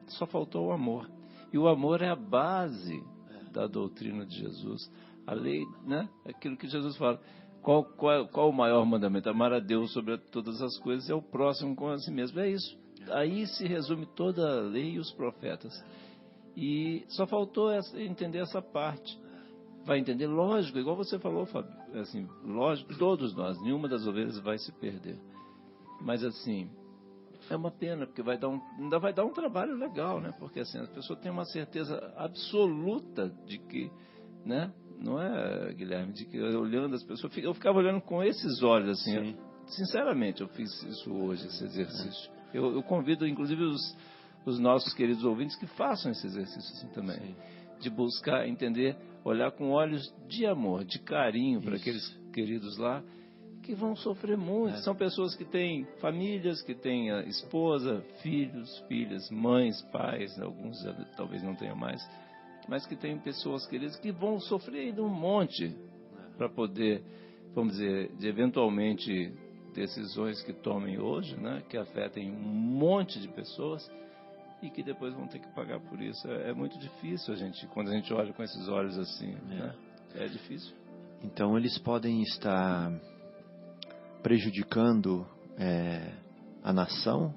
Só faltou o amor. E o amor é a base da doutrina de Jesus. A lei, né? Aquilo que Jesus fala. Qual o maior mandamento? Amar a Deus sobre todas as coisas e ao próximo como a si mesmo. É isso. Aí se resume toda a lei e os profetas. E só faltou entender essa parte. Vai entender, lógico, igual você falou, Fábio. Assim, lógico, todos nós, nenhuma das ovelhas vai se perder. Mas assim, é uma pena, porque ainda vai dar um trabalho legal, né? Porque assim, a pessoa tem uma certeza absoluta de que, né? Não é, Guilherme, de que olhando as pessoas, eu ficava olhando com esses olhos, assim. Sinceramente, eu fiz isso hoje, esse exercício. Eu convido, inclusive, os nossos queridos ouvintes que façam esse exercício assim também. Sim. De buscar entender, olhar com olhos de amor, de carinho para aqueles queridos lá que vão sofrer muito. São pessoas que têm famílias, que têm esposa, filhos, filhas, mães, pais, alguns talvez não tenham mais, mas que tem pessoas queridas que vão sofrer ainda um monte para poder, vamos dizer, de eventualmente decisões que tomem hoje, né, que afetem um monte de pessoas e que depois vão ter que pagar por isso. É muito difícil quando a gente olha com esses olhos assim, né? É difícil. Então eles podem estar prejudicando a nação,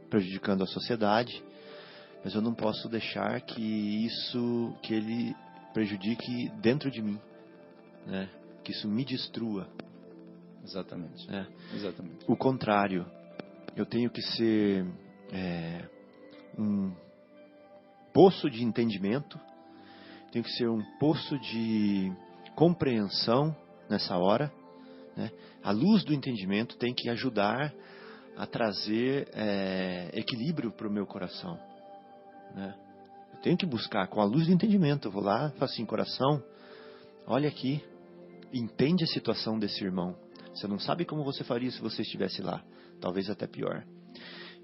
prejudicando a sociedade, mas eu não posso deixar que ele prejudique dentro de mim, né? Que isso me destrua. Exatamente. Exatamente. O contrário, eu tenho que ser um poço de entendimento, tenho que ser um poço de compreensão nessa hora, né? A luz do entendimento tem que ajudar a trazer equilíbrio para o meu coração, né? Eu tenho que buscar com a luz do entendimento. Eu vou lá e falo assim: coração, olha aqui, entende a situação desse irmão. Você não sabe como você faria se você estivesse lá, talvez até pior.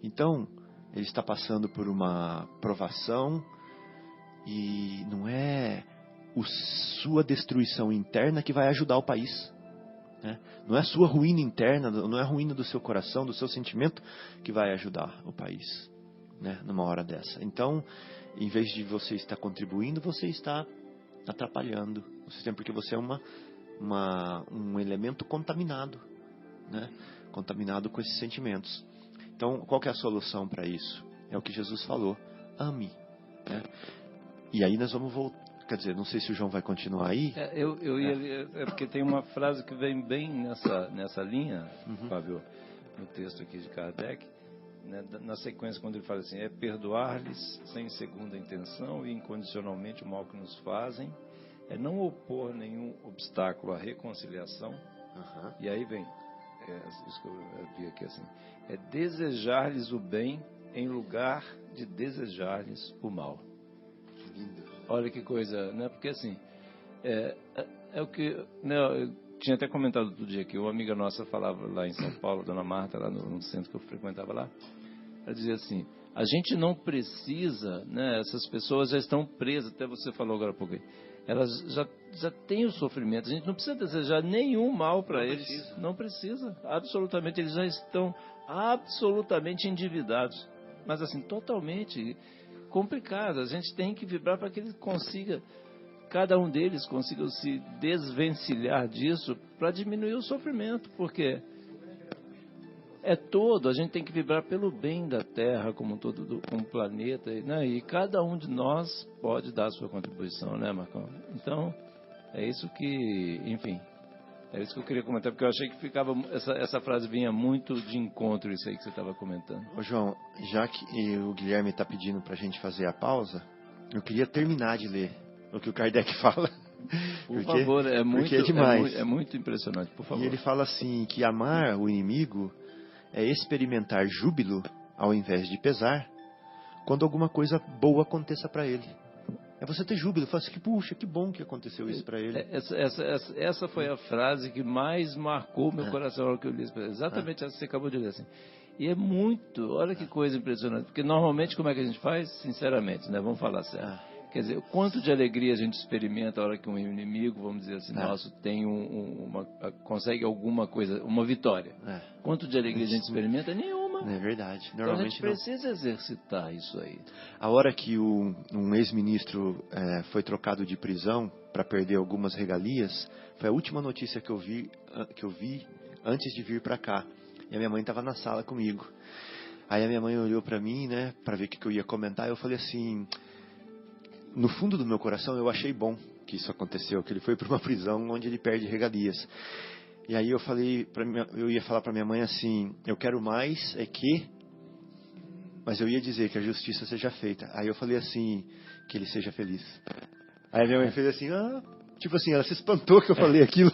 Então, ele está passando por uma provação e não é sua destruição interna que vai ajudar o país, né? Não é a sua ruína interna, não é a ruína do seu coração, do seu sentimento que vai ajudar o país, né? Numa hora dessa. Então, em vez de você estar contribuindo, você está atrapalhando, porque você é um elemento contaminado, né? Contaminado com esses sentimentos. Então, qual que é a solução para isso? É o que Jesus falou: ame, né? E aí nós vamos voltar. Quer dizer, não sei se o João vai continuar aí. Porque tem uma frase que vem bem nessa linha, Fábio, no texto aqui de Kardec, né, na sequência, quando ele fala assim: é perdoar-lhes sem segunda intenção e incondicionalmente o mal que nos fazem, é não opor nenhum obstáculo à reconciliação, E aí vem, isso que eu vi aqui assim, é desejar-lhes o bem em lugar de desejar-lhes o mal. Lindo. Olha que coisa, né? Porque assim, é o que, né, eu tinha até comentado outro dia que uma amiga nossa falava lá em São Paulo, Dona Marta, lá no centro que eu frequentava lá, ela dizia assim, a gente não precisa, né, essas pessoas já estão presas, até você falou agora há pouco aí, elas já têm o sofrimento, a gente não precisa desejar nenhum mal para eles, não precisa, absolutamente, eles já estão absolutamente endividados, mas assim, totalmente complicado, a gente tem que vibrar para que ele consiga, cada um deles consiga se desvencilhar disso para diminuir o sofrimento, porque a gente tem que vibrar pelo bem da Terra como todo, como planeta, né? E cada um de nós pode dar a sua contribuição, né, Marcão? Então, é isso que, enfim, é isso que eu queria comentar, porque eu achei que essa frase vinha muito de encontro, isso aí que você estava comentando. Ô João, já que o Guilherme está pedindo para a gente fazer a pausa, eu queria terminar de ler o que o Kardec fala. Por favor, porque é demais. É muito impressionante, por favor. E ele fala assim, que amar o inimigo é experimentar júbilo ao invés de pesar quando alguma coisa boa aconteça para ele. É você ter júbilo, fala assim, que puxa, que bom que aconteceu isso para ele. Essa foi a frase que mais marcou meu coração na hora que eu li isso. Exatamente essa que você acabou de ler assim. E é muito, olha que coisa impressionante, porque normalmente como é que a gente faz? Sinceramente, né? Vamos falar sério. Quer dizer, quanto de alegria a gente experimenta a hora que um inimigo, vamos dizer assim, nosso, tem consegue alguma coisa, uma vitória. Quanto de alegria a gente experimenta? Nenhuma. É verdade. Então a gente precisa exercitar isso aí. A hora que um ex-ministro foi trocado de prisão para perder algumas regalias, foi a última notícia que eu vi antes de vir para cá. E a minha mãe estava na sala comigo. Aí a minha mãe olhou para mim, né, para ver o que eu ia comentar. Eu falei assim, no fundo do meu coração eu achei bom que isso aconteceu, que ele foi para uma prisão onde ele perde regalias. E aí eu ia falar para minha mãe assim, eu quero mais mas eu ia dizer que a justiça seja feita. Aí eu falei assim, que ele seja feliz. Aí a minha mãe fez assim, tipo assim, ela se espantou que eu falei aquilo.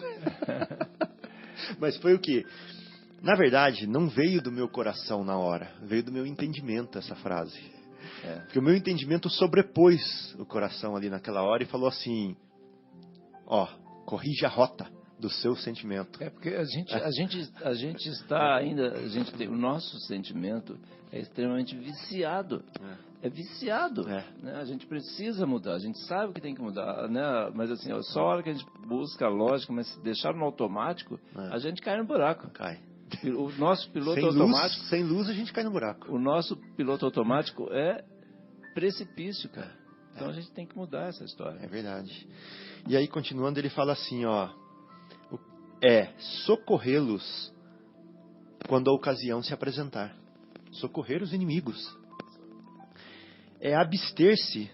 Mas foi o quê? Na verdade, não veio do meu coração na hora, veio do meu entendimento essa frase. Porque o meu entendimento sobrepôs o coração ali naquela hora e falou assim, corrija a rota do seu sentimento. Porque a gente está ainda, o nosso sentimento é extremamente viciado. É viciado. Né? A gente precisa mudar, a gente sabe que tem que mudar, né? Mas assim, só a hora que a gente busca a lógica, mas se deixar no automático, a gente cai no buraco. Cai. O nosso piloto automático... Sem luz a gente cai no buraco. O nosso piloto automático é precipício, cara. Então a gente tem que mudar essa história. É verdade. E aí, continuando, ele fala assim, socorrê-los quando a ocasião se apresentar. Socorrer os inimigos. É abster-se,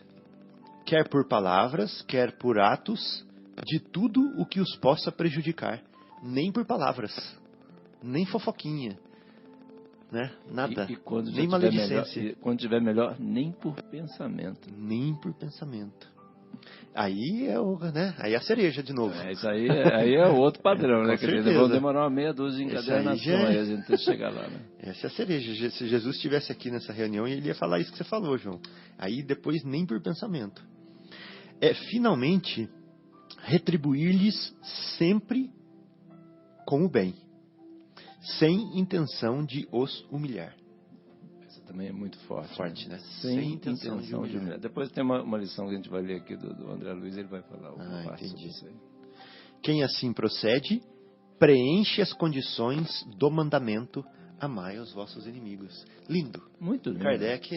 quer por palavras, quer por atos, de tudo o que os possa prejudicar. Nem por palavras, nem fofoquinha, né? Nada. E quando nem maledicência. Quando tiver melhor, nem por pensamento. Nem por pensamento. Aí aí é a cereja de novo. Isso aí é outro padrão, né? Quer dizer, vão demorar uma meia dúzia de encadernação aí a gente tem que chegar lá, né? Essa é a cereja. Se Jesus estivesse aqui nessa reunião, ele ia falar isso que você falou, João. Aí depois nem por pensamento. Finalmente, retribuir-lhes sempre com o bem, sem intenção de os humilhar. Essa também é muito forte. Forte, né? Sem intenção de humilhar. Depois tem uma lição que a gente vai ler aqui do André Luiz, ele vai falar entendi. Isso aí. Quem assim procede, preenche as condições do mandamento, amai os vossos inimigos. Lindo. Muito lindo. Kardec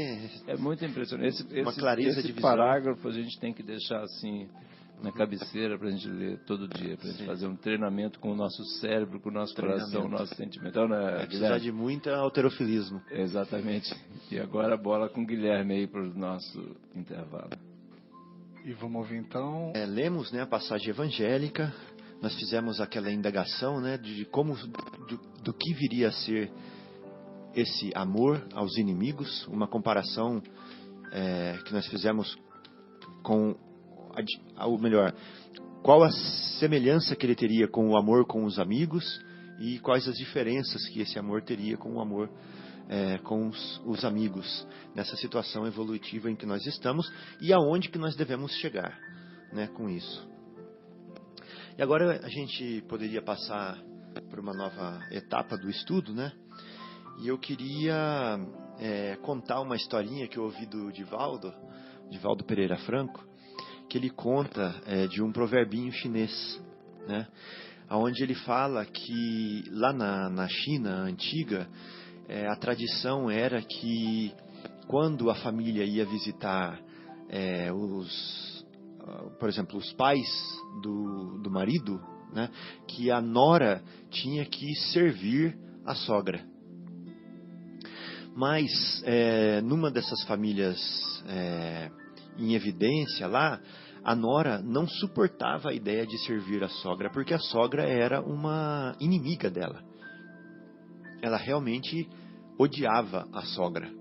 é muito impressionante. Uma clareza de visão. Parágrafo a gente tem que deixar assim na cabeceira para a gente ler todo dia, para a gente fazer um treinamento com o nosso cérebro, com o nosso coração, o nosso sentimento. Então, né, precisa de muito alterofilismo. Exatamente. E agora a bola com o Guilherme aí para o nosso intervalo. E vamos ouvir então... Lemos, né, a passagem evangélica, nós fizemos aquela indagação, né, de como, do que viria a ser esse amor aos inimigos, uma comparação que nós fizemos com... ou melhor, qual a semelhança que ele teria com o amor com os amigos e quais as diferenças que esse amor teria com o amor com os amigos, nessa situação evolutiva em que nós estamos e aonde que nós devemos chegar, né, com isso. E agora a gente poderia passar por uma nova etapa do estudo, né? E eu queria contar uma historinha que eu ouvi do Divaldo Pereira Franco, que ele conta de um proverbinho chinês, né? Onde ele fala que lá na China antiga, a tradição era que quando a família ia visitar por exemplo, os pais do marido, né, que a nora tinha que servir a sogra. Mas numa dessas famílias em evidência lá, a nora não suportava a ideia de servir a sogra, porque a sogra era uma inimiga dela. Ela realmente odiava a sogra.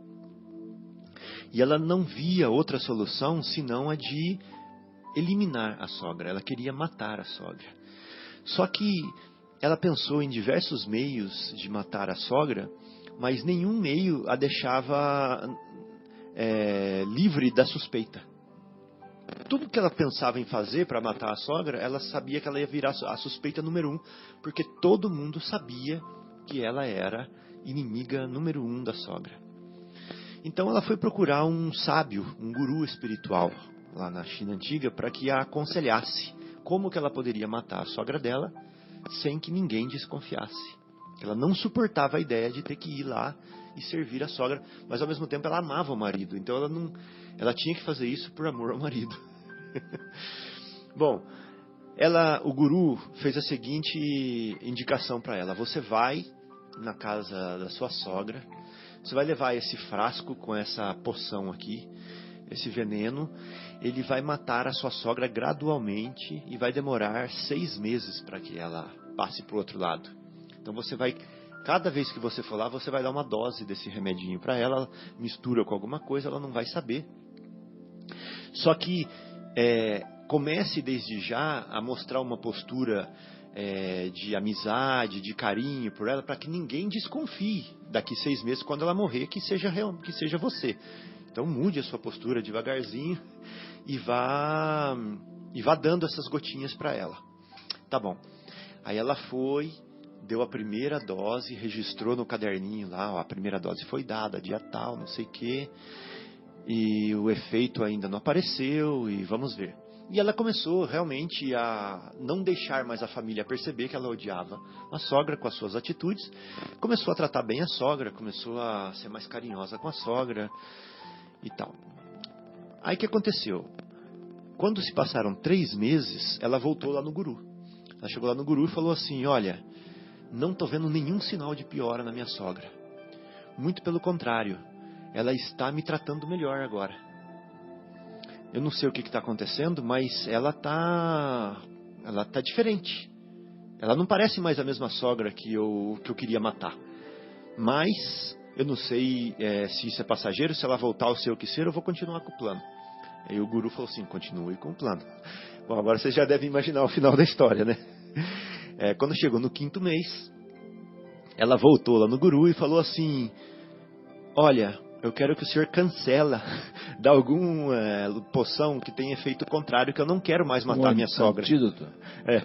E ela não via outra solução senão a de eliminar a sogra. Ela queria matar a sogra. Só que ela pensou em diversos meios de matar a sogra, mas nenhum meio a deixava livre da suspeita. Tudo que ela pensava em fazer para matar a sogra, ela sabia que ela ia virar a suspeita número 1, porque todo mundo sabia que ela era inimiga número 1 da sogra. Então ela foi procurar um sábio, um guru espiritual, lá na China antiga, para que a aconselhasse como que ela poderia matar a sogra dela sem que ninguém desconfiasse. Ela não suportava a ideia de ter que ir lá e servir a sogra, mas ao mesmo tempo ela amava o marido, então ela tinha que fazer isso por amor ao marido. Bom, o guru fez a seguinte indicação para ela: você vai na casa da sua sogra, você vai levar esse frasco com essa poção aqui, esse veneno, ele vai matar a sua sogra gradualmente e vai demorar 6 meses para que ela passe para o outro lado. Então você vai, cada vez que você for lá, você vai dar uma dose desse remedinho para ela, mistura com alguma coisa, ela não vai saber. Só que comece desde já a mostrar uma postura de amizade, de carinho por ela, para que ninguém desconfie daqui 6 meses, quando ela morrer, que seja você. Então mude a sua postura devagarzinho e vá dando essas gotinhas para ela. Tá bom. Aí ela foi, deu a primeira dose, registrou no caderninho lá, ó, a primeira dose foi dada, dia tal, não sei o quê, e o efeito ainda não apareceu, e vamos ver. E ela começou realmente a não deixar mais a família perceber que ela odiava a sogra com as suas atitudes. Começou a tratar bem a sogra, começou a ser mais carinhosa com a sogra e tal. Aí o que aconteceu? Quando se passaram 3 meses, ela voltou lá no guru. Ela chegou lá no guru e falou assim: olha, não estou vendo nenhum sinal de piora na minha sogra. Muito pelo contrário, ela está me tratando melhor agora. Eu não sei o que está acontecendo, mas ela tá diferente. Ela não parece mais a mesma sogra que eu queria matar. Mas eu não sei se isso é passageiro, se ela voltar ao seu que ser, eu vou continuar com o plano. Aí o guru falou assim: continue com o plano. Bom, agora vocês já devem imaginar o final da história, né? Quando chegou no 5º mês, ela voltou lá no guru e falou assim: olha, eu quero que o senhor cancela, dá alguma poção que tenha efeito contrário, que eu não quero mais matar minha sogra. Antídoto.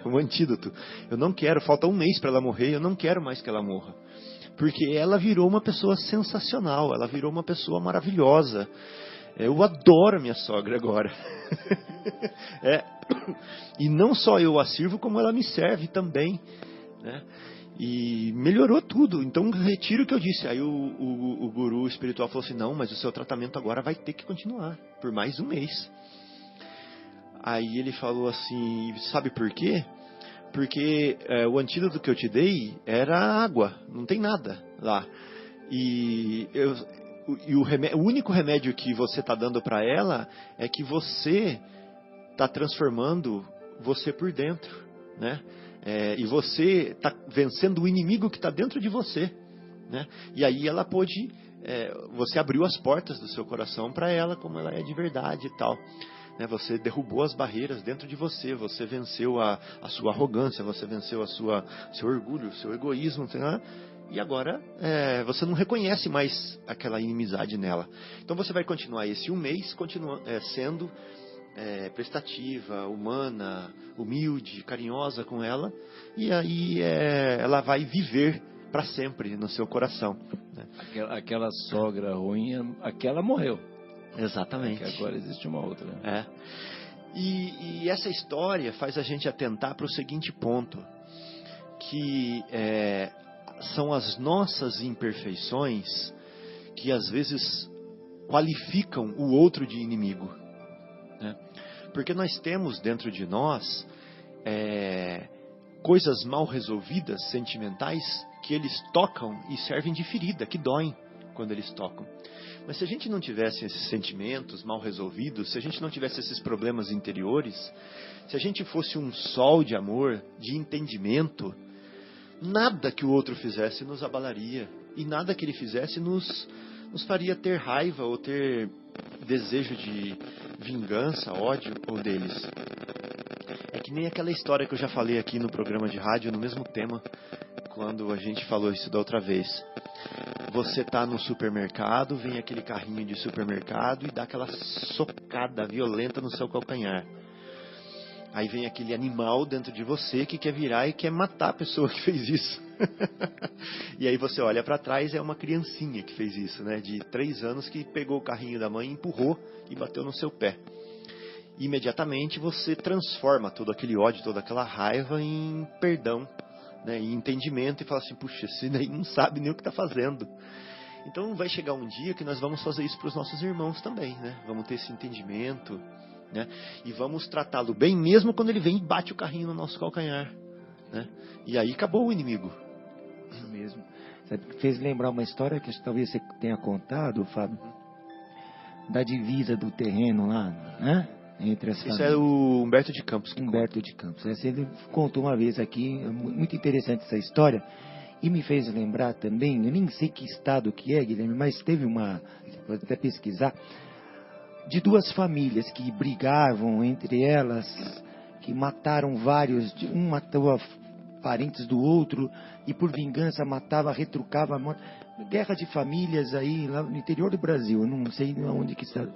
Um antídoto. Eu não quero, falta 1 mês para ela morrer, eu não quero mais que ela morra. Porque ela virou uma pessoa sensacional, ela virou uma pessoa maravilhosa. Eu adoro minha sogra agora. E não só eu a sirvo, como ela me serve também, né? E melhorou tudo. Então retiro o que eu disse. Aí o guru espiritual falou assim: não, mas o seu tratamento agora vai ter que continuar por mais 1 mês. Aí ele falou assim: sabe por quê? Porque o antídoto que eu te dei era água, não tem nada lá. E o único remédio que você está dando para ela é que você está transformando você por dentro, né? E você está vencendo o inimigo que está dentro de você, né? E aí ela pôde, você abriu as portas do seu coração para ela, como ela é de verdade e tal. né? Você derrubou as barreiras dentro de você. Você venceu a sua arrogância, você venceu seu orgulho, seu egoísmo, né? E agora você não reconhece mais aquela inimizade nela. Então você vai continuar esse um mês sendo prestativa, humana, humilde, carinhosa com ela, e aí ela vai viver para sempre no seu coração, né? Aquela sogra ruim, aquela morreu. Exatamente. Porque agora existe uma outra. E essa história faz a gente atentar para o seguinte ponto, que são as nossas imperfeições que às vezes qualificam o outro de inimigo, né? Porque nós temos dentro de nós coisas mal resolvidas, sentimentais, que eles tocam e servem de ferida, que doem quando eles tocam. Mas se a gente não tivesse esses sentimentos mal resolvidos, se a gente não tivesse esses problemas interiores, se a gente fosse um sol de amor, de entendimento, nada que o outro fizesse nos abalaria, e nada que ele fizesse nos faria ter raiva ou ter desejo de vingança, ódio ou deles. É que nem aquela história que eu já falei aqui no programa de rádio, no mesmo tema, quando a gente falou isso da outra vez. Você está no supermercado, vem aquele carrinho de supermercado e dá aquela socada violenta no seu calcanhar. Aí vem aquele animal dentro de você que quer virar e quer matar a pessoa que fez isso. E aí você olha para trás, é uma criancinha que fez isso, né? De 3 anos, que pegou o carrinho da mãe, empurrou e bateu no seu pé. Imediatamente você transforma todo aquele ódio, toda aquela raiva em perdão, né? Em entendimento, e fala assim, puxa, esse daí não sabe nem o que está fazendo. Então vai chegar um dia que nós vamos fazer isso para os nossos irmãos também, né? Vamos ter esse entendimento, né? E vamos tratá-lo bem, mesmo quando ele vem e bate o carrinho no nosso calcanhar, né? E aí acabou o inimigo. Isso mesmo. Sabe, fez lembrar uma história que talvez você tenha contado, Fábio, da divisa do terreno lá, né? Entre as famílias. Isso é o Humberto de Campos. Humberto de Campos. Ele contou uma vez aqui, muito interessante essa história, e me fez lembrar também, eu nem sei que estado que é, Guilherme, mas teve vou até pesquisar, de 2 famílias que brigavam entre elas, que mataram vários, um matou parentes do outro, e por vingança matava, retrucava, guerra de famílias aí, lá no interior do Brasil, eu não sei onde que está.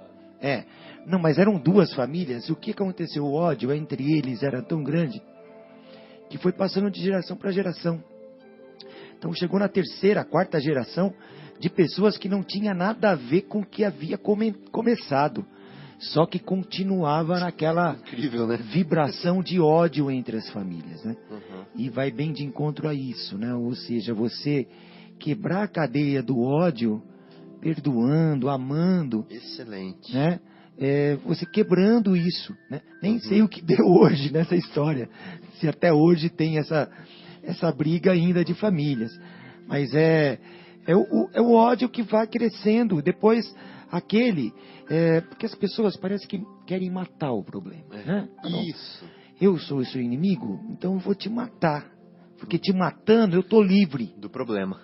Não, mas eram 2 famílias, o que aconteceu? O ódio entre eles era tão grande, que foi passando de geração para geração. Então chegou na 3ª, 4ª geração, de pessoas que não tinha nada a ver com o que havia começado, só que continuava naquela incrível, né? Vibração de ódio entre as famílias, né? Uhum. E vai bem de encontro a isso, né? Ou seja, você quebrar a cadeia do ódio, perdoando, amando. Excelente. Né? Você quebrando isso, né? Nem sei o que deu hoje nessa história, se até hoje tem essa briga ainda de famílias, mas é o ódio que vai crescendo. Depois porque as pessoas parecem que querem matar o problema, né? Isso. Eu sou o seu inimigo, então eu vou te matar, porque te matando eu estou livre do problema,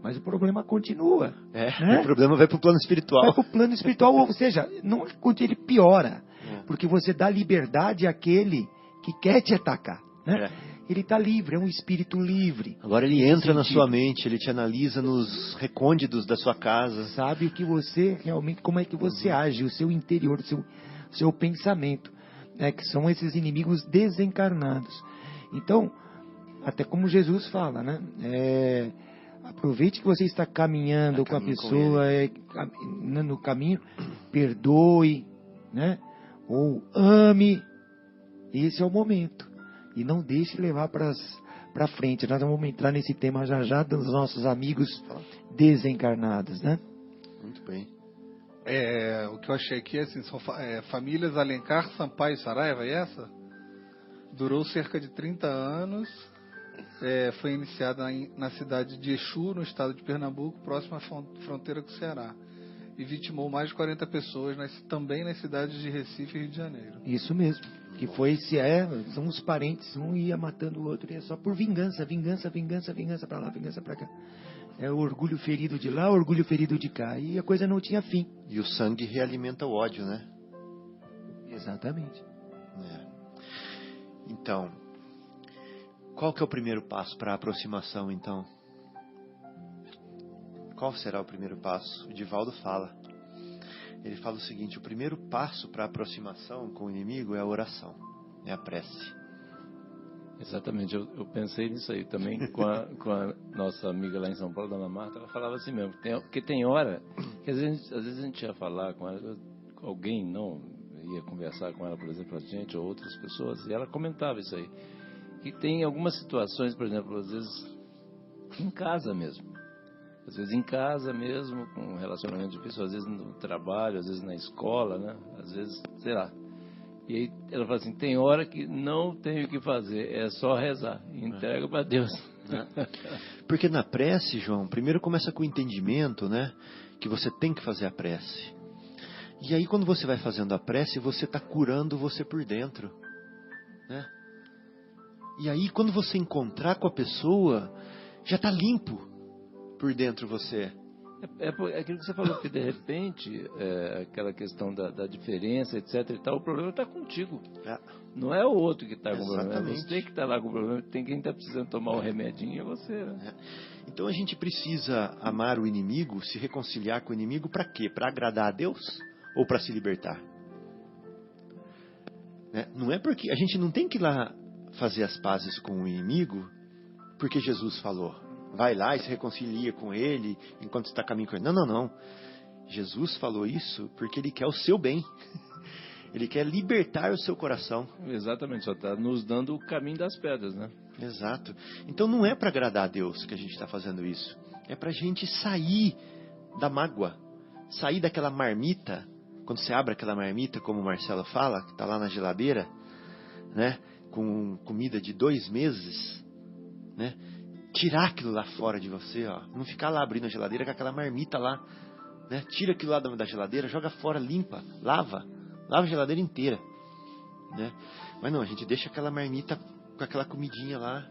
mas o problema continua, né? O problema vai para o plano espiritual. Vai para o plano espiritual, ou seja, não, ele piora, porque você dá liberdade àquele que quer te atacar, né? Ele está livre, é um espírito livre. Agora ele entra na sua mente, ele te analisa nos recônditos da sua casa. Sabe o que você realmente, como é que você age, o seu interior, o seu pensamento, né? Que são esses inimigos desencarnados. Então, até como Jesus fala, né? Aproveite que você está caminhando com a pessoa, no caminho, perdoe, né? Ou ame. Esse é o momento. E não deixe levar para frente. Nós vamos entrar nesse tema já dos nossos amigos desencarnados, né? Muito bem. O que eu achei aqui assim, são famílias Alencar, Sampaio e Saraiva, é essa? Durou cerca de 30 anos. Foi iniciada na cidade de Exu, no estado de Pernambuco, próxima à fronteira com o Ceará. E vitimou mais de 40 pessoas, também nas cidades de Recife e Rio de Janeiro. Isso mesmo. Que são os parentes, um ia matando o outro, e é só por vingança para lá, vingança para cá. É o orgulho ferido de lá, o orgulho ferido de cá. E a coisa não tinha fim. E o sangue realimenta o ódio, né? Exatamente. Então, qual que é o primeiro passo para a aproximação, então? Qual será o primeiro passo? O Divaldo fala. Ele fala o seguinte: o primeiro passo para a aproximação com o inimigo é a oração, é a prece. Exatamente, eu pensei nisso aí também com a nossa amiga lá em São Paulo, Dona Marta. Ela falava assim mesmo, porque tem hora que às vezes a gente ia falar com ela, alguém não ia conversar com ela, por exemplo, a gente ou outras pessoas, e ela comentava isso aí. Que tem algumas situações, por exemplo, às vezes em casa mesmo. Às vezes em casa mesmo, com relacionamento de pessoas, às vezes no trabalho, às vezes na escola, né? Às vezes, sei lá. E aí ela fala assim, tem hora que não tem o que fazer, é só rezar, entrega para Deus. Porque na prece, João, primeiro começa com o entendimento, né? Que você tem que fazer a prece. E aí quando você vai fazendo a prece, você está curando você por dentro, né? E aí quando você encontrar com a pessoa, já está limpo por dentro você. É aquilo que você falou, que de repente, aquela questão da diferença, etc e tal, o problema está contigo. Não é o outro que está com o problema, é você que está lá com o problema, tem quem está precisando tomar um remedinho, é você. Né? Então a gente precisa amar o inimigo, se reconciliar com o inimigo, para quê? Para agradar a Deus ou para se libertar? Né? Não é porque a gente não tem que ir lá fazer as pazes com o inimigo porque Jesus falou. Vai lá e se reconcilia com ele enquanto está caminhando com ele. Não, não, não. Jesus falou isso porque ele quer o seu bem. Ele quer libertar o seu coração. Exatamente, só está nos dando o caminho das pedras, né? Exato. Então não é para agradar a Deus que a gente está fazendo isso. É para a gente sair da mágoa. Sair daquela marmita. Quando você abre aquela marmita, como o Marcelo fala, que está lá na geladeira, né? Com comida de 2 meses, né? Tirar aquilo lá fora de você, ó. Não ficar lá abrindo a geladeira com aquela marmita lá, né? Tira aquilo lá da geladeira, joga fora, limpa, lava a geladeira inteira, né? Mas não, a gente deixa aquela marmita com aquela comidinha lá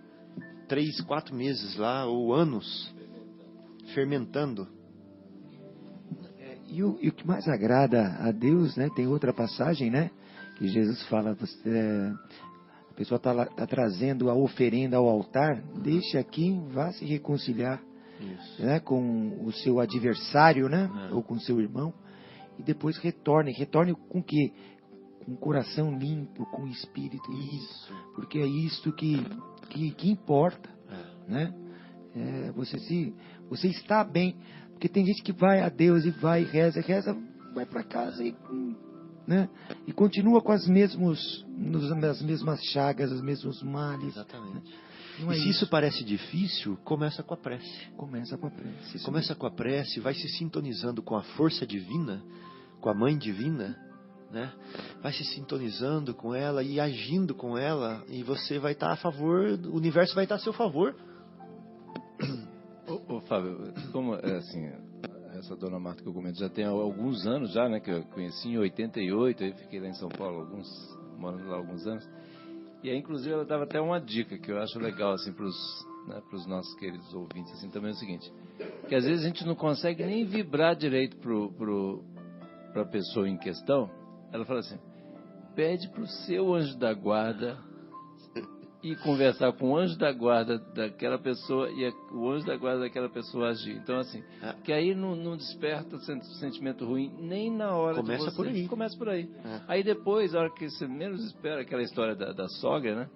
3, 4 meses lá, ou anos, fermentando. E o que mais agrada a Deus, né? Tem outra passagem, né? Que Jesus fala, a pessoa está trazendo a oferenda ao altar, deixa aqui, vá se reconciliar, né, com o seu adversário, né, ou com o seu irmão, e depois retorne com o quê? Com o coração limpo, com o espírito limpo, porque é isto que importa, né? Você está bem, porque tem gente que vai a Deus e vai e reza, vai para casa e... né? E continua com as mesmas chagas, os mesmos males. Exatamente. Né? E se isso parece difícil, começa com a prece. Começa com a prece. Começa com a prece, vai se sintonizando com a força divina, com a Mãe Divina, né? Vai se sintonizando com ela e agindo com ela, e você vai estar a favor, o universo vai estar a seu favor. Ô Fábio, como assim, essa dona Marta que eu comento já tem alguns anos já, né, que eu conheci em 88, aí fiquei lá em São Paulo morando lá alguns anos, e aí inclusive ela dava até uma dica que eu acho legal assim para os nossos queridos ouvintes, assim, também é o seguinte, que às vezes a gente não consegue nem vibrar direito para a pessoa em questão. Ela fala assim, pede para o seu anjo da guarda e conversar com o anjo da guarda daquela pessoa e o anjo da guarda daquela pessoa agir. Então, assim, que aí não desperta sentimento ruim nem na hora de você. Começa por aí. Começa por aí. Aí depois, a hora que você menos espera, aquela história da sogra, né?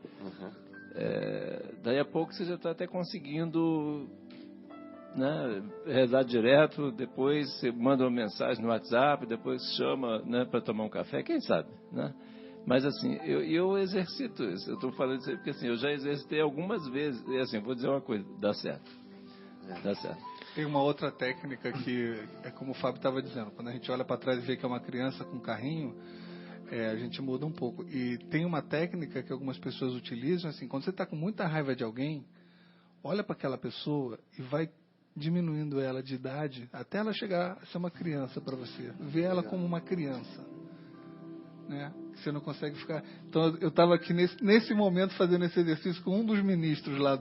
Daí a pouco você já está até conseguindo, né, rezar direto, depois você manda uma mensagem no WhatsApp, depois chama, né, para tomar um café, quem sabe, né? Mas assim, eu exercito isso. Eu estou falando isso aí porque assim, eu já exercitei algumas vezes. E assim, vou dizer uma coisa, dá certo. Dá certo. Tem uma outra técnica que é como o Fábio estava dizendo. Quando a gente olha para trás e vê que é uma criança com carrinho, a gente muda um pouco. E tem uma técnica que algumas pessoas utilizam, assim, quando você está com muita raiva de alguém, olha para aquela pessoa e vai diminuindo ela de idade até ela chegar a ser uma criança para você. Vê ela como uma criança, né? Você não consegue ficar... Então, eu estava aqui nesse momento fazendo esse exercício com um dos ministros lá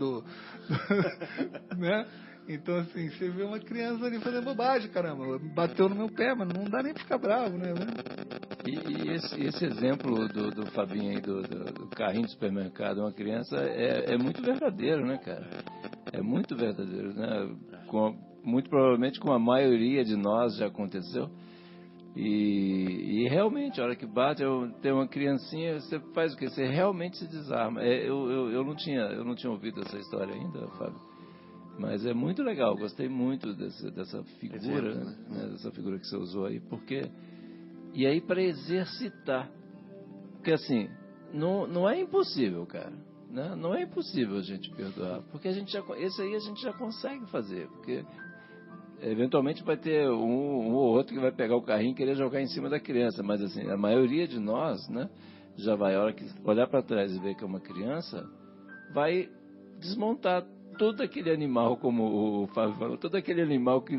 né? Então, assim, você vê uma criança ali fazendo bobagem, caramba, bateu no meu pé, mas não dá nem pra ficar bravo, né? E esse exemplo do Fabinho aí, do carrinho de supermercado, uma criança, é muito verdadeiro, né, cara? É muito verdadeiro, né? Muito provavelmente com a maioria de nós já aconteceu. E realmente, a hora que bate, tem uma criancinha, você faz o quê? Você realmente se desarma. Eu não tinha ouvido essa história ainda, Fábio. Mas é muito legal, gostei muito dessa figura, né? Dessa figura que você usou aí, porque... E aí para exercitar. Porque assim, não é impossível, cara. Né? Não é impossível a gente perdoar. Porque esse aí a gente já consegue fazer. Porque eventualmente vai ter um ou outro que vai pegar o carrinho e querer jogar em cima da criança. Mas assim, a maioria de nós, né, já vai, a hora que olhar para trás e ver que é uma criança, vai desmontar todo aquele animal, como o Fábio falou, todo aquele animal que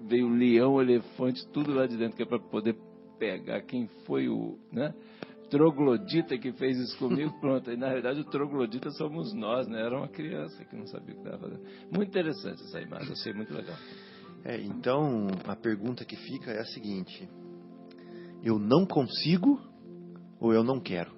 veio leão, elefante, tudo lá de dentro, que é para poder pegar quem foi o, né, troglodita que fez isso comigo, pronto. E na realidade o troglodita somos nós, né? Era uma criança que não sabia o que estava fazendo. Muito interessante essa imagem, achei muito legal. Então, a pergunta que fica é a seguinte: eu não consigo ou eu não quero?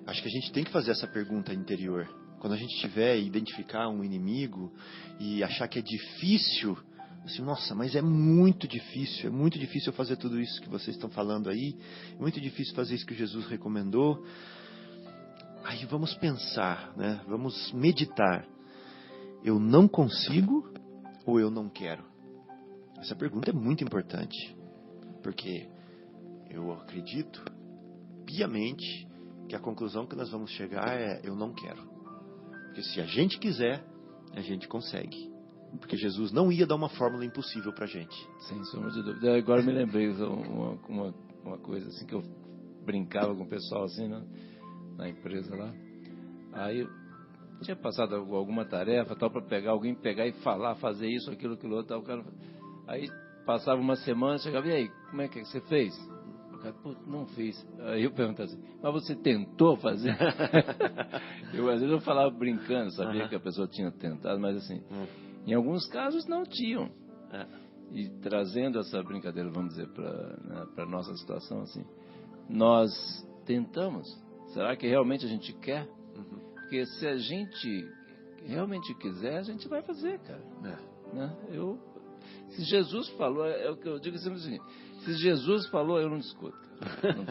Acho que a gente tem que fazer essa pergunta interior. Quando a gente tiver identificar um inimigo e achar que é difícil, assim, nossa, mas é muito difícil eu fazer tudo isso que vocês estão falando aí, é muito difícil fazer isso que Jesus recomendou. Aí vamos pensar, né? Vamos meditar. Eu não consigo ou eu não quero? Essa pergunta é muito importante, porque eu acredito piamente que a conclusão que nós vamos chegar é: eu não quero. Porque se a gente quiser, a gente consegue. Porque Jesus não ia dar uma fórmula impossível pra gente. Sem sombra de dúvida. Agora me lembrei uma coisa assim, que eu brincava com o pessoal assim, né, na empresa lá. Aí tinha passado alguma tarefa tal, para pegar alguém, pegar e falar, fazer isso, aquilo outro, tal, o cara. Aí passava uma semana, chegava: e aí, como é que você fez? O cara: pô, não fiz. Aí eu perguntava assim: mas você tentou fazer? Às vezes eu falava brincando, sabia que a pessoa tinha tentado, mas assim, em alguns casos não tinham. E trazendo essa brincadeira, vamos dizer, para a nossa situação, assim, nós tentamos. Será que realmente a gente quer? Porque se a gente realmente quiser, a gente vai fazer, cara. Né? Se Jesus falou, é o que eu digo sempre assim: se Jesus falou, eu não discuto.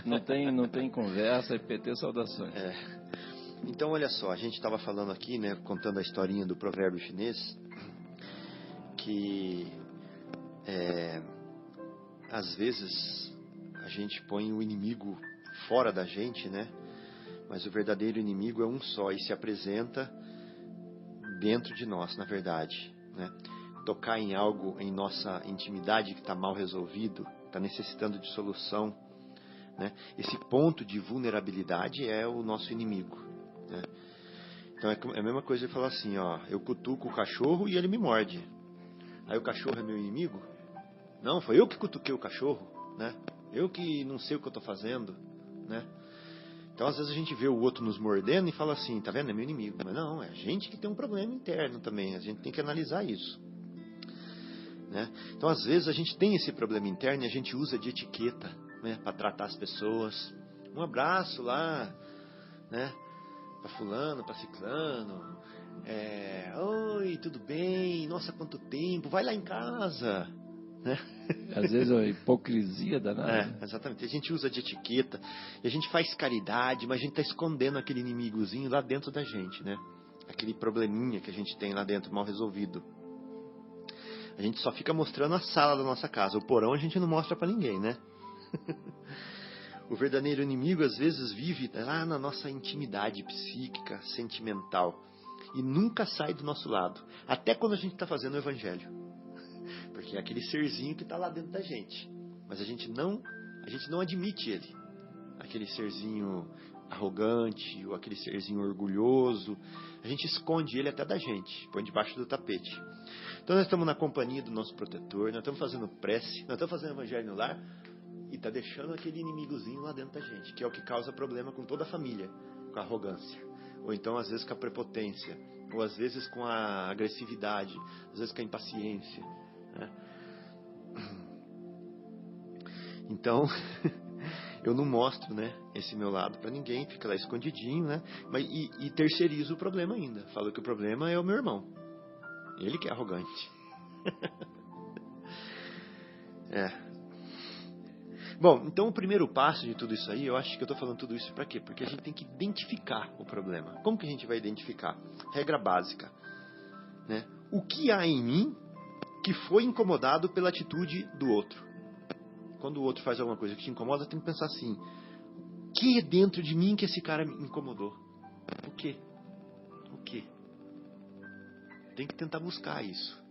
Não tem conversa, é PT saudações. Então, olha só, a gente estava falando aqui, né, contando a historinha do provérbio chinês, que às vezes a gente põe o inimigo fora da gente, né? Mas o verdadeiro inimigo é um só e se apresenta dentro de nós, na verdade, né? Tocar em algo em nossa intimidade que está mal resolvido, está necessitando de solução, né? Esse ponto de vulnerabilidade é o nosso inimigo, né? Então é a mesma coisa de falar assim, ó: eu cutuco o cachorro e ele me morde. Aí o cachorro é meu inimigo? Não, foi eu que cutuquei o cachorro, né? Eu que não sei o que eu estou fazendo, né? Então às vezes a gente vê o outro nos mordendo e fala assim: tá vendo, é meu inimigo. Mas não, é a gente que tem um problema interno também. A gente tem que analisar isso, né? Então às vezes a gente tem esse problema interno e a gente usa de etiqueta, né, para tratar as pessoas. Um abraço lá, né, para fulano, para ciclano. Oi, tudo bem? Nossa, quanto tempo? Vai lá em casa, né? Às vezes é uma hipocrisia danada. Exatamente. A gente usa de etiqueta e a gente faz caridade, mas a gente está escondendo aquele inimigozinho lá dentro da gente, né? Aquele probleminha que a gente tem lá dentro mal resolvido. A gente só fica mostrando a sala da nossa casa. O porão a gente não mostra para ninguém, né? O verdadeiro inimigo às vezes vive lá na nossa intimidade psíquica, sentimental, e nunca sai do nosso lado, até quando a gente está fazendo o evangelho, porque é aquele serzinho que está lá dentro da gente, mas a gente não admite ele, aquele serzinho arrogante, ou aquele serzinho orgulhoso. A gente esconde ele até da gente, põe debaixo do tapete. Então nós estamos na companhia do nosso protetor, nós estamos fazendo prece, nós estamos fazendo evangelho no lar, e está deixando aquele inimigozinho lá dentro da gente, que é o que causa problema com toda a família, com a arrogância. ou então às vezes com a prepotência, ou às vezes com a agressividade, às vezes com a impaciência, né? Então, eu não mostro, né, esse meu lado para ninguém, fica lá escondidinho, né? E terceirizo o problema ainda. Falo que o problema é o meu irmão. Ele que é arrogante. Bom, então o primeiro passo de tudo isso aí, eu acho que eu estou falando tudo isso para quê? Porque a gente tem que identificar o problema. Como que a gente vai identificar? Regra básica, né? O que há em mim que foi incomodado pela atitude do outro? Quando o outro faz alguma coisa que te incomoda, tem que pensar assim: o que é dentro de mim que esse cara me incomodou? O quê? O quê? Tem que tentar buscar isso.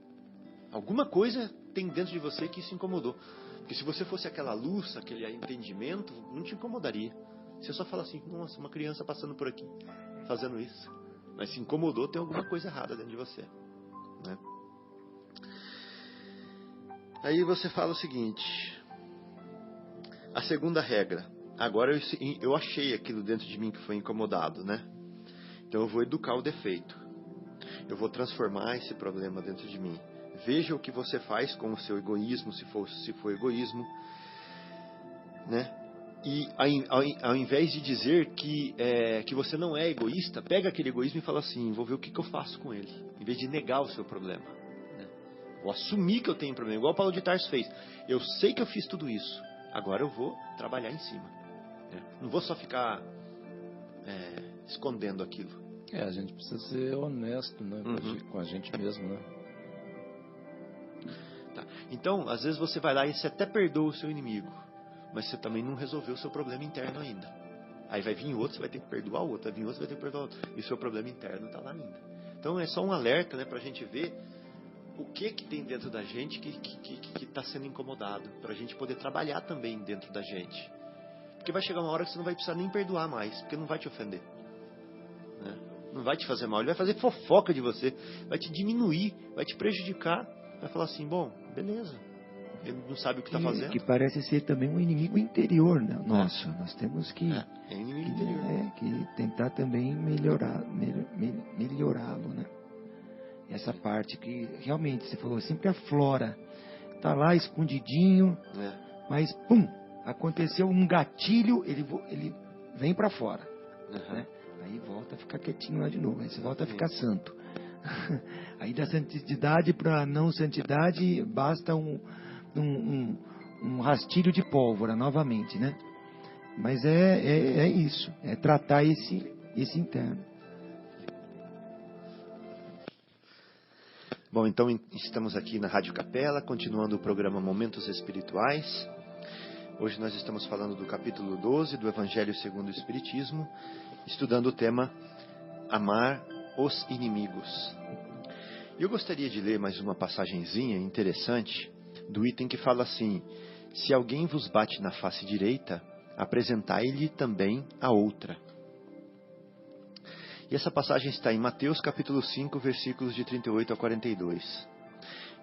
Alguma coisa tem dentro de você que se incomodou. Porque se você fosse aquela luz, aquele entendimento, não te incomodaria. Você só fala assim: nossa, uma criança passando por aqui, fazendo isso. Mas se incomodou, tem alguma coisa errada dentro de você, né? Aí você fala o seguinte: a segunda regra. Agora eu achei aquilo dentro de mim que foi incomodado, né? Então eu vou educar o defeito. Eu vou transformar esse problema dentro de mim. Veja o que você faz com o seu egoísmo, se for egoísmo, né? E ao invés de dizer que você não é egoísta, pega aquele egoísmo e fala assim: vou ver o que eu faço com ele. Em vez de negar o seu problema, né? Vou assumir que eu tenho um problema, igual o Paulo de Tarso fez. Eu sei que eu fiz tudo isso, agora eu vou trabalhar em cima, né? Não vou só ficar escondendo aquilo. A gente precisa ser honesto, né? Com a gente mesmo, né? Tá. Então, às vezes você vai lá e você até perdoa o seu inimigo, mas você também não resolveu o seu problema interno ainda. Aí vai vir outro, você vai ter que perdoar o outro, vai vir outro, você vai ter que perdoar o outro. E o seu problema interno está lá ainda. Então é só um alerta, né, para a gente ver o que tem dentro da gente que está sendo incomodado, para a gente poder trabalhar também dentro da gente. Porque vai chegar uma hora que você não vai precisar nem perdoar mais, porque não vai te ofender, né? Não vai te fazer mal, ele vai fazer fofoca de você, vai te diminuir, vai te prejudicar, vai falar assim: bom, beleza, ele não sabe o que está fazendo. Que parece ser também um inimigo interior, né, nosso. Nós temos que, inimigo interior. Que tentar também melhorá-lo, né? Essa parte que realmente você falou, sempre aflora, tá lá escondidinho, mas pum, aconteceu um gatilho, ele vem para fora, né? Aí volta a ficar quietinho lá de novo, aí você volta a ficar santo. Aí da santidade para não santidade basta um rastilho de pólvora novamente, né? Mas é isso, é tratar esse interno. Bom, então estamos aqui na Rádio Capela, continuando o programa Momentos Espirituais. Hoje nós estamos falando do capítulo 12 do Evangelho segundo o Espiritismo, estudando o tema Amar os Inimigos. Eu gostaria de ler mais uma passagenzinha interessante do item que fala assim: se alguém vos bate na face direita, apresentai-lhe também a outra. E essa passagem está em Mateus capítulo 5, versículos de 38 a 42.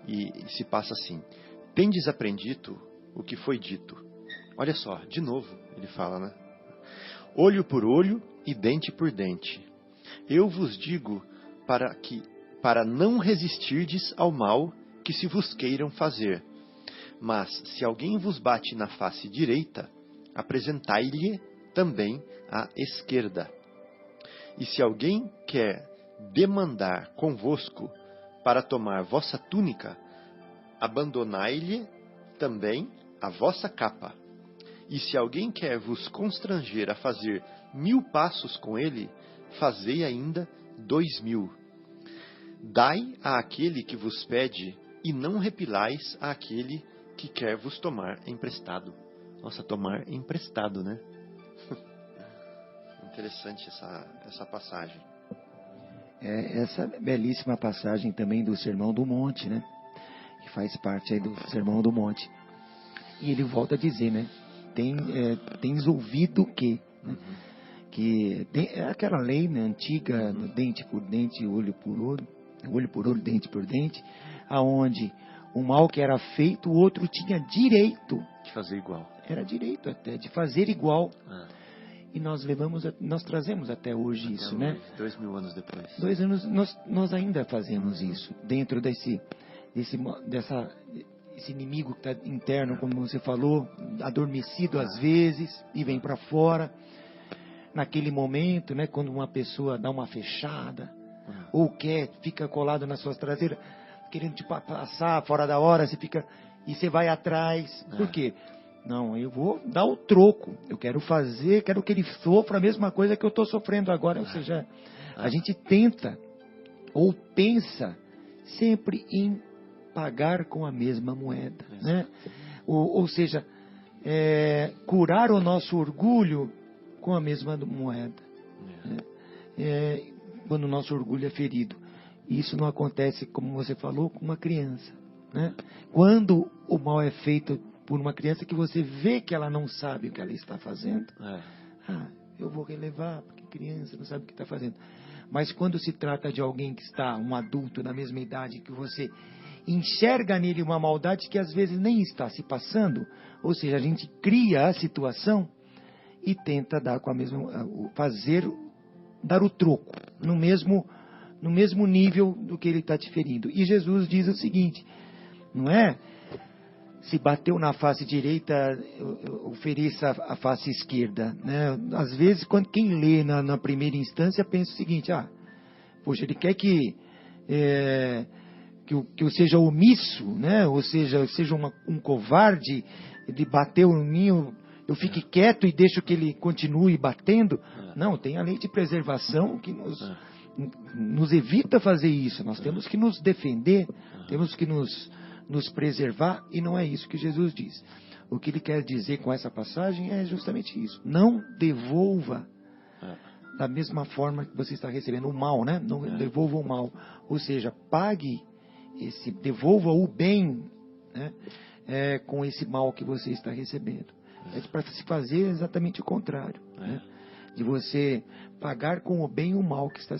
E se passa assim: tendes aprendido o que foi dito. Olha só, de novo ele fala, né? Olho por olho e dente por dente. Eu vos digo para não resistirdes ao mal que se vos queiram fazer. Mas se alguém vos bate na face direita, apresentai-lhe também a esquerda. E se alguém quer demandar convosco para tomar vossa túnica, abandonai-lhe também a vossa capa. E se alguém quer vos constranger a fazer 1000 passos com ele, fazei ainda 2000. Dai àquele que vos pede, e não repilais àquele que quer vos tomar emprestado. Nossa, tomar emprestado, né? Interessante essa passagem. Essa belíssima passagem também do Sermão do Monte, né? Que faz parte aí do Sermão do Monte. E ele volta a dizer, né? Tens ouvido que... Né? Que é aquela lei, né, antiga, dente por dente, olho por olho, dente por dente, aonde o mal que era feito, o outro tinha direito de fazer igual. Era direito até de fazer igual. E nós trazemos até hoje isso, né? 2000 anos depois. 2 anos, nós ainda fazemos isso, dentro desse inimigo que está interno, como você falou, adormecido às vezes, e vem para fora. Naquele momento, né, quando uma pessoa dá uma fechada, ou fica colado nas suas traseiras, querendo te passar fora da hora, e você vai atrás. Por quê? Não, eu vou dar o troco. Eu quero que ele sofra a mesma coisa que eu estou sofrendo agora. Ou seja, a gente tenta ou pensa sempre em pagar com a mesma moeda, né? Ou seja, curar o nosso orgulho com a mesma moeda, né? Quando o nosso orgulho é ferido. Isso não acontece, como você falou, com uma criança, né? Quando o mal é feito por uma criança que você vê que ela não sabe o que ela está fazendo, eu vou relevar, porque criança não sabe o que está fazendo. Mas quando se trata de alguém que está, um adulto da mesma idade, que você enxerga nele uma maldade que às vezes nem está se passando, ou seja, a gente cria a situação e tenta dar com a mesma, dar o troco no mesmo nível do que ele está te ferindo. E Jesus diz o seguinte, não é? Se bateu na face direita, ofereça a face esquerda, né? Às vezes, quem lê na primeira instância pensa o seguinte, poxa, ele quer que eu seja omisso, né? Ou seja, um covarde, ele bateu em mim, eu fique quieto e deixo que ele continue batendo. Não, tem a lei de preservação que nos evita fazer isso. Nós temos que nos defender, temos que nos preservar, e não é isso que Jesus diz. O que ele quer dizer com essa passagem é justamente isso. Não devolva da mesma forma que você está recebendo o mal, né? Não devolva o mal. Ou seja, devolva o bem, né? Com esse mal que você está recebendo. É para se fazer exatamente o contrário, né? De você pagar com o bem o mal que está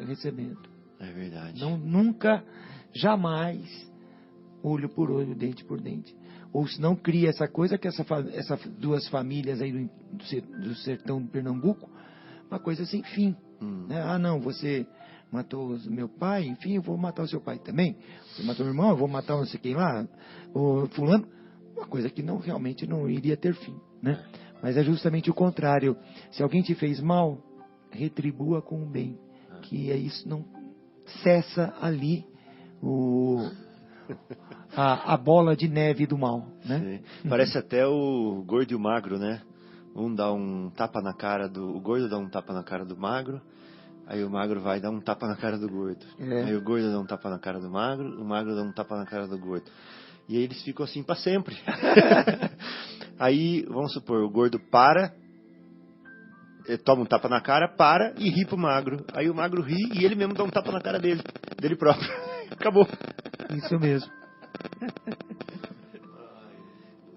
recebendo. É verdade. Nunca, jamais, olho por olho, dente por dente. Ou se não cria essa coisa que essas duas famílias aí do sertão de Pernambuco, uma coisa sem fim. Né? Não, você matou o meu pai, enfim, eu vou matar o seu pai também. Você matou meu irmão, eu vou matar não sei quem lá, o fulano. Uma coisa que realmente não iria ter fim, né? Mas é justamente o contrário. Se alguém te fez mal, retribua com o bem. Que é isso, não cessa ali a bola de neve do mal, né? Parece até o gordo e o magro, né? Um dá um tapa na cara o gordo dá um tapa na cara do magro, aí o magro vai dar um tapa na cara do gordo. Aí o gordo dá um tapa na cara do magro, o magro dá um tapa na cara do gordo. E aí eles ficam assim para sempre. Aí, vamos supor, o gordo toma um tapa na cara, e ri pro magro. Aí o magro ri e ele mesmo dá um tapa na cara dele próprio. Acabou. Isso mesmo.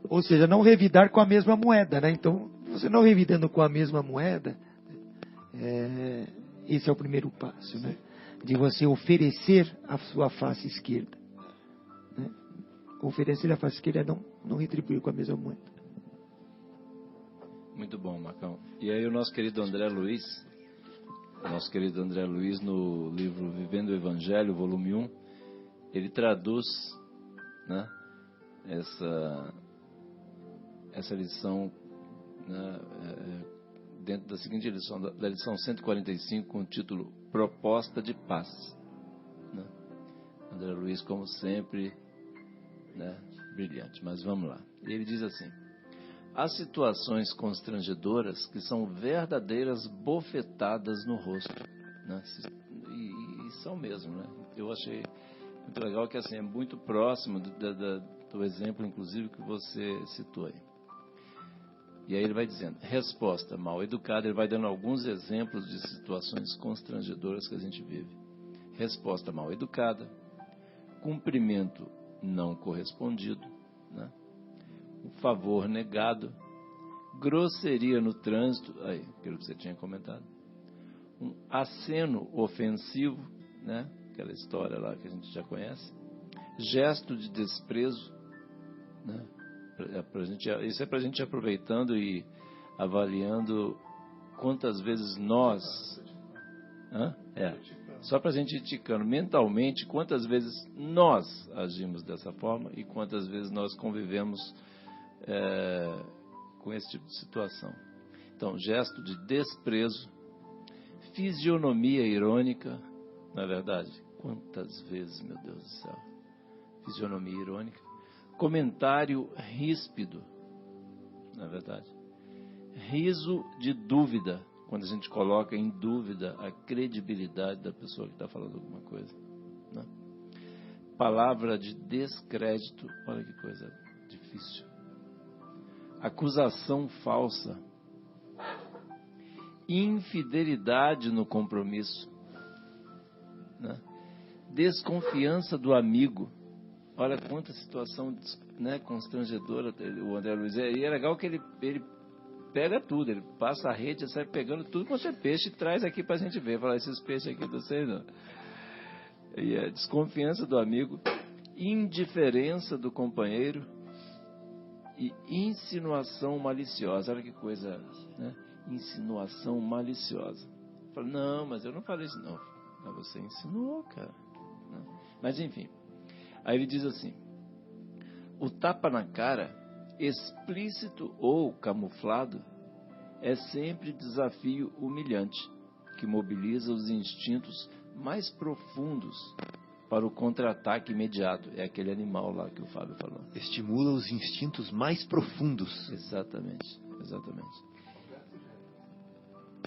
Ou seja, não revidar com a mesma moeda, né? Então, você não revidando com a mesma moeda, esse é o primeiro passo, né? De você oferecer a sua face esquerda. Né? Oferecer a face esquerda é não retribuir com a mesma moeda. Muito bom, Marcão. E aí o nosso querido André Luiz, no livro Vivendo o Evangelho, volume 1, ele traduz, né, essa lição, né, dentro da seguinte lição, da lição 145, com o título Proposta de Paz. Né? André Luiz, como sempre, né, brilhante. Mas vamos lá. Ele diz assim: há situações constrangedoras que são verdadeiras bofetadas no rosto, né? E são mesmo, né? Eu achei muito legal que assim é muito próximo do exemplo, inclusive, que você citou aí. E aí ele vai dizendo: resposta mal educada. Ele vai dando alguns exemplos de situações constrangedoras que a gente vive. Resposta mal educada, cumprimento não correspondido, né? O favor negado, grosseria no trânsito, aí, aquilo que você tinha comentado, um aceno ofensivo, né? Aquela história lá que a gente já conhece, gesto de desprezo, né? Isso é para a gente ir aproveitando e avaliando quantas vezes nós... Só para a gente ir ticando mentalmente, quantas vezes nós agimos dessa forma e quantas vezes nós convivemos com esse tipo de situação. Então, gesto de desprezo, fisionomia irônica, na verdade, quantas vezes, meu Deus do céu, fisionomia irônica, comentário ríspido, na verdade, riso de dúvida, quando a gente coloca em dúvida a credibilidade da pessoa que está falando alguma coisa, né? Palavra de descrédito, olha que coisa difícil, acusação falsa, infidelidade no compromisso, né? Desconfiança do amigo. Olha quanta situação, né, constrangedora o André Luiz. E é legal que ele pega tudo, ele passa a rede, sai pegando tudo quanto é peixe e traz aqui para a gente ver. Fala, esses peixes aqui não sei não. E a desconfiança do amigo, indiferença do companheiro e insinuação maliciosa. Olha que coisa, né? Insinuação maliciosa. Fala, não, mas eu não falei isso não. Mas você insinuou, cara. Mas enfim. Aí ele diz assim: o tapa na cara, explícito ou camuflado, é sempre desafio humilhante, que mobiliza os instintos mais profundos para o contra-ataque imediato. É aquele animal lá que o Fábio falou. Estimula os instintos mais profundos. Exatamente, exatamente.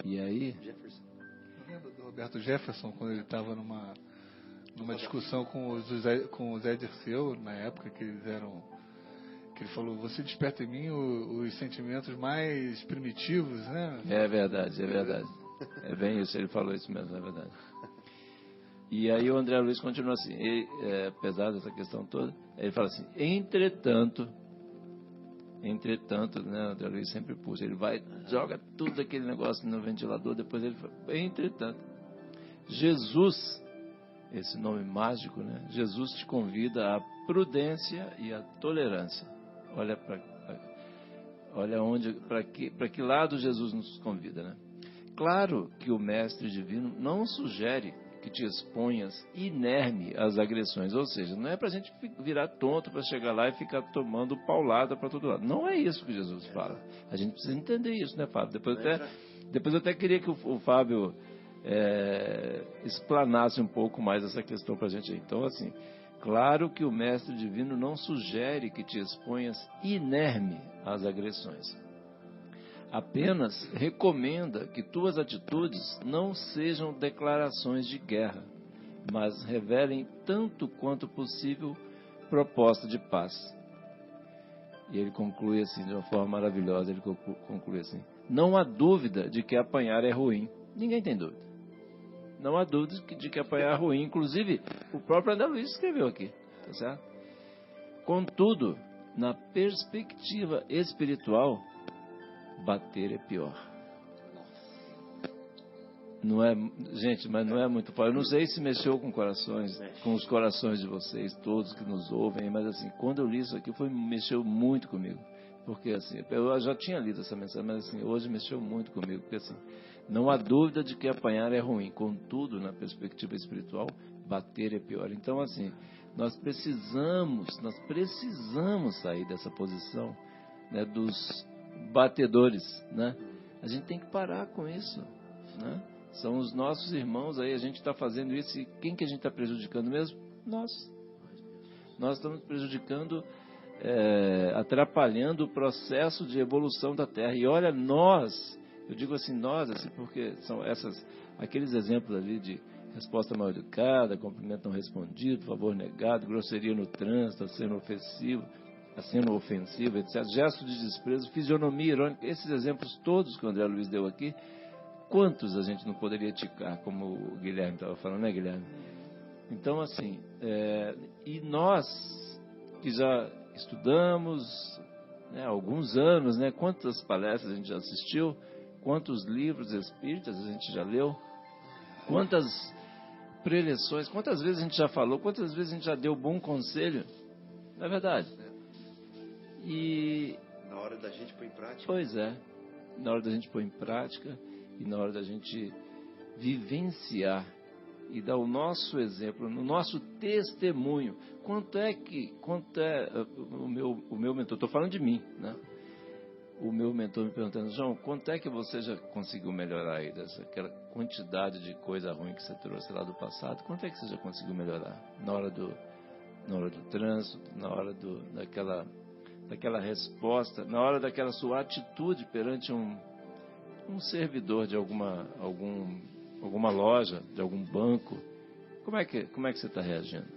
E aí... Lembra do Roberto Jefferson, quando ele estava numa discussão com o Zé Dirceu, na época que eles eram... Que ele falou, você desperta em mim os sentimentos mais primitivos, né? É verdade, é verdade. É bem isso, ele falou isso mesmo, é verdade. E aí o André Luiz continua assim, apesar dessa questão toda, ele fala assim, entretanto, né, o André Luiz sempre puxa, ele vai, joga tudo aquele negócio no ventilador, depois ele fala, entretanto, Jesus, esse nome mágico, né? Jesus te convida à prudência e à tolerância. Olha onde, para que lado Jesus nos convida, né? Claro que o Mestre Divino não sugere que te exponhas inerme às agressões, ou seja, não é para a gente virar tonto para chegar lá e ficar tomando paulada para todo lado. Não é isso que Jesus fala. A gente precisa entender isso, né, Fábio? Depois eu até queria que o Fábio explanasse um pouco mais essa questão para a gente aí. Então, assim, claro que o Mestre Divino não sugere que te exponhas inerme às agressões. Apenas recomenda que tuas atitudes não sejam declarações de guerra, mas revelem tanto quanto possível proposta de paz. E ele conclui assim, de uma forma maravilhosa, ele conclui assim, não há dúvida de que apanhar é ruim. Ninguém tem dúvida. Não há dúvida de que apanhar é ruim. Inclusive, o próprio André Luiz escreveu aqui. Tá certo? Contudo, na perspectiva espiritual, bater é pior. Não é, gente, mas não é muito forte. Eu não sei se mexeu com os corações de vocês, todos que nos ouvem, mas assim, quando eu li isso aqui, mexeu muito comigo. Porque assim, eu já tinha lido essa mensagem, mas assim, hoje mexeu muito comigo, porque assim, não há dúvida de que apanhar é ruim. Contudo, na perspectiva espiritual, bater é pior. Então, assim, nós precisamos sair dessa posição, né, dos batedores, né? A gente tem que parar com isso, né? São os nossos irmãos aí, a gente está fazendo isso e quem que a gente está prejudicando mesmo? Nós estamos prejudicando, atrapalhando o processo de evolução da Terra. E olha, eu digo assim, porque são aqueles exemplos ali de resposta mal educada, cumprimento não respondido, favor negado, grosseria no trânsito, aceno ofensivo, etc. Gesto de desprezo, fisionomia irônica, esses exemplos todos que o André Luiz deu aqui, quantos a gente não poderia ticar, como o Guilherme estava falando, né, Guilherme? Então, assim, e nós que já estudamos, né, há alguns anos, né, quantas palestras a gente já assistiu, quantos livros espíritas a gente já leu, quantas preleções, quantas vezes a gente já falou, quantas vezes a gente já deu bom conselho, não é verdade? E na hora da gente pôr em prática. Pois é, na hora da gente pôr em prática. e na hora da gente vivenciar e dar o nosso exemplo, no nosso testemunho. Quanto é o meu mentor, estou falando de mim, né? O meu mentor me perguntando, João, quanto é que você já conseguiu melhorar aí aquela quantidade de coisa ruim que você trouxe lá do passado? Quanto é que você já conseguiu melhorar? Na hora do trânsito, na hora daquela resposta, na hora daquela sua atitude perante um servidor de alguma loja, de algum banco. Como é que você está reagindo?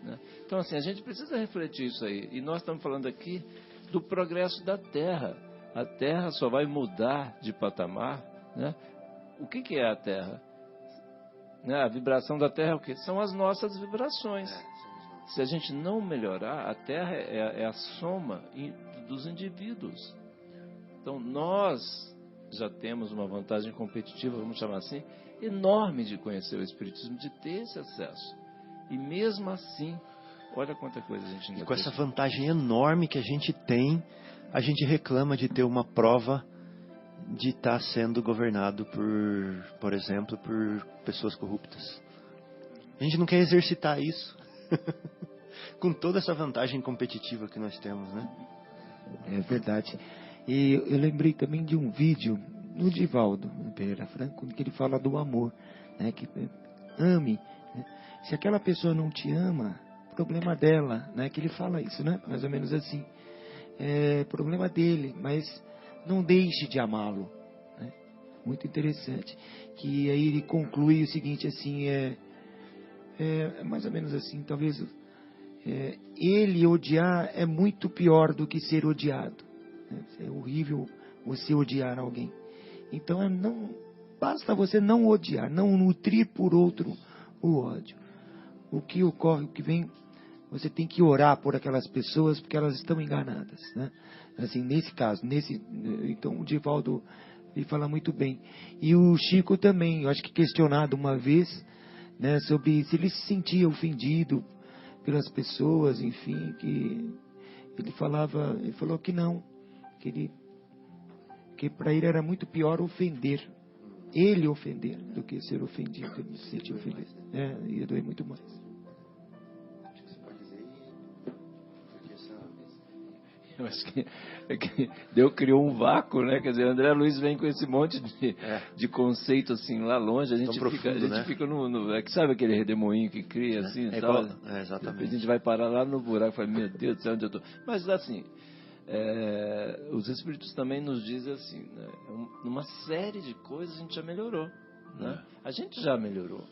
Né? Então, assim, a gente precisa refletir isso aí. E nós estamos falando aqui do progresso da Terra. A Terra só vai mudar de patamar, né? O que é a Terra? Né? A vibração da Terra é o quê? São as nossas vibrações. Se a gente não melhorar, a Terra é a soma dos indivíduos. Então, nós já temos uma vantagem competitiva, vamos chamar assim, enorme de conhecer o Espiritismo, de ter esse acesso. E mesmo assim, olha quanta coisa a gente ainda tem. E com essa vantagem enorme que a gente tem, a gente reclama de ter uma prova de estar sendo governado por exemplo, por pessoas corruptas. A gente não quer exercitar isso. Com toda essa vantagem competitiva que nós temos, né? É verdade. E eu lembrei também de um vídeo no Divaldo Pereira Franco, que ele fala do amor, né? Que ame, né? Se aquela pessoa não te ama, problema dela, né? Que ele fala isso, né? Mais ou menos assim. É problema dele, mas não deixe de amá-lo, né? Muito interessante. Que aí ele conclui o seguinte, assim, mais ou menos assim, talvez ele odiar é muito pior do que ser odiado, né? É horrível você odiar alguém. Então não basta você não odiar, não nutrir por outro o ódio. O que ocorre, o que vem, você tem que orar por aquelas pessoas porque elas estão enganadas, né? Assim, nesse caso, então o Divaldo ele fala muito bem. E o Chico também, eu acho que questionado uma vez, né, sobre se ele se sentia ofendido pelas pessoas, enfim, que ele falou que não, que para ele era muito pior ofender, ele ofender, do que ser ofendido, ele se sentia ofendido, ia doer muito mais. Eu acho que criou um vácuo, né? Quer dizer, André Luiz vem com esse monte de conceito assim lá longe, a gente fica no é que sabe aquele redemoinho que cria assim, exatamente. A gente vai parar lá no buraco e fala, meu Deus do céu, onde eu tô? Mas assim, os Espíritos também nos dizem assim, né? Numa série de coisas a gente já melhorou, né? A gente já melhorou,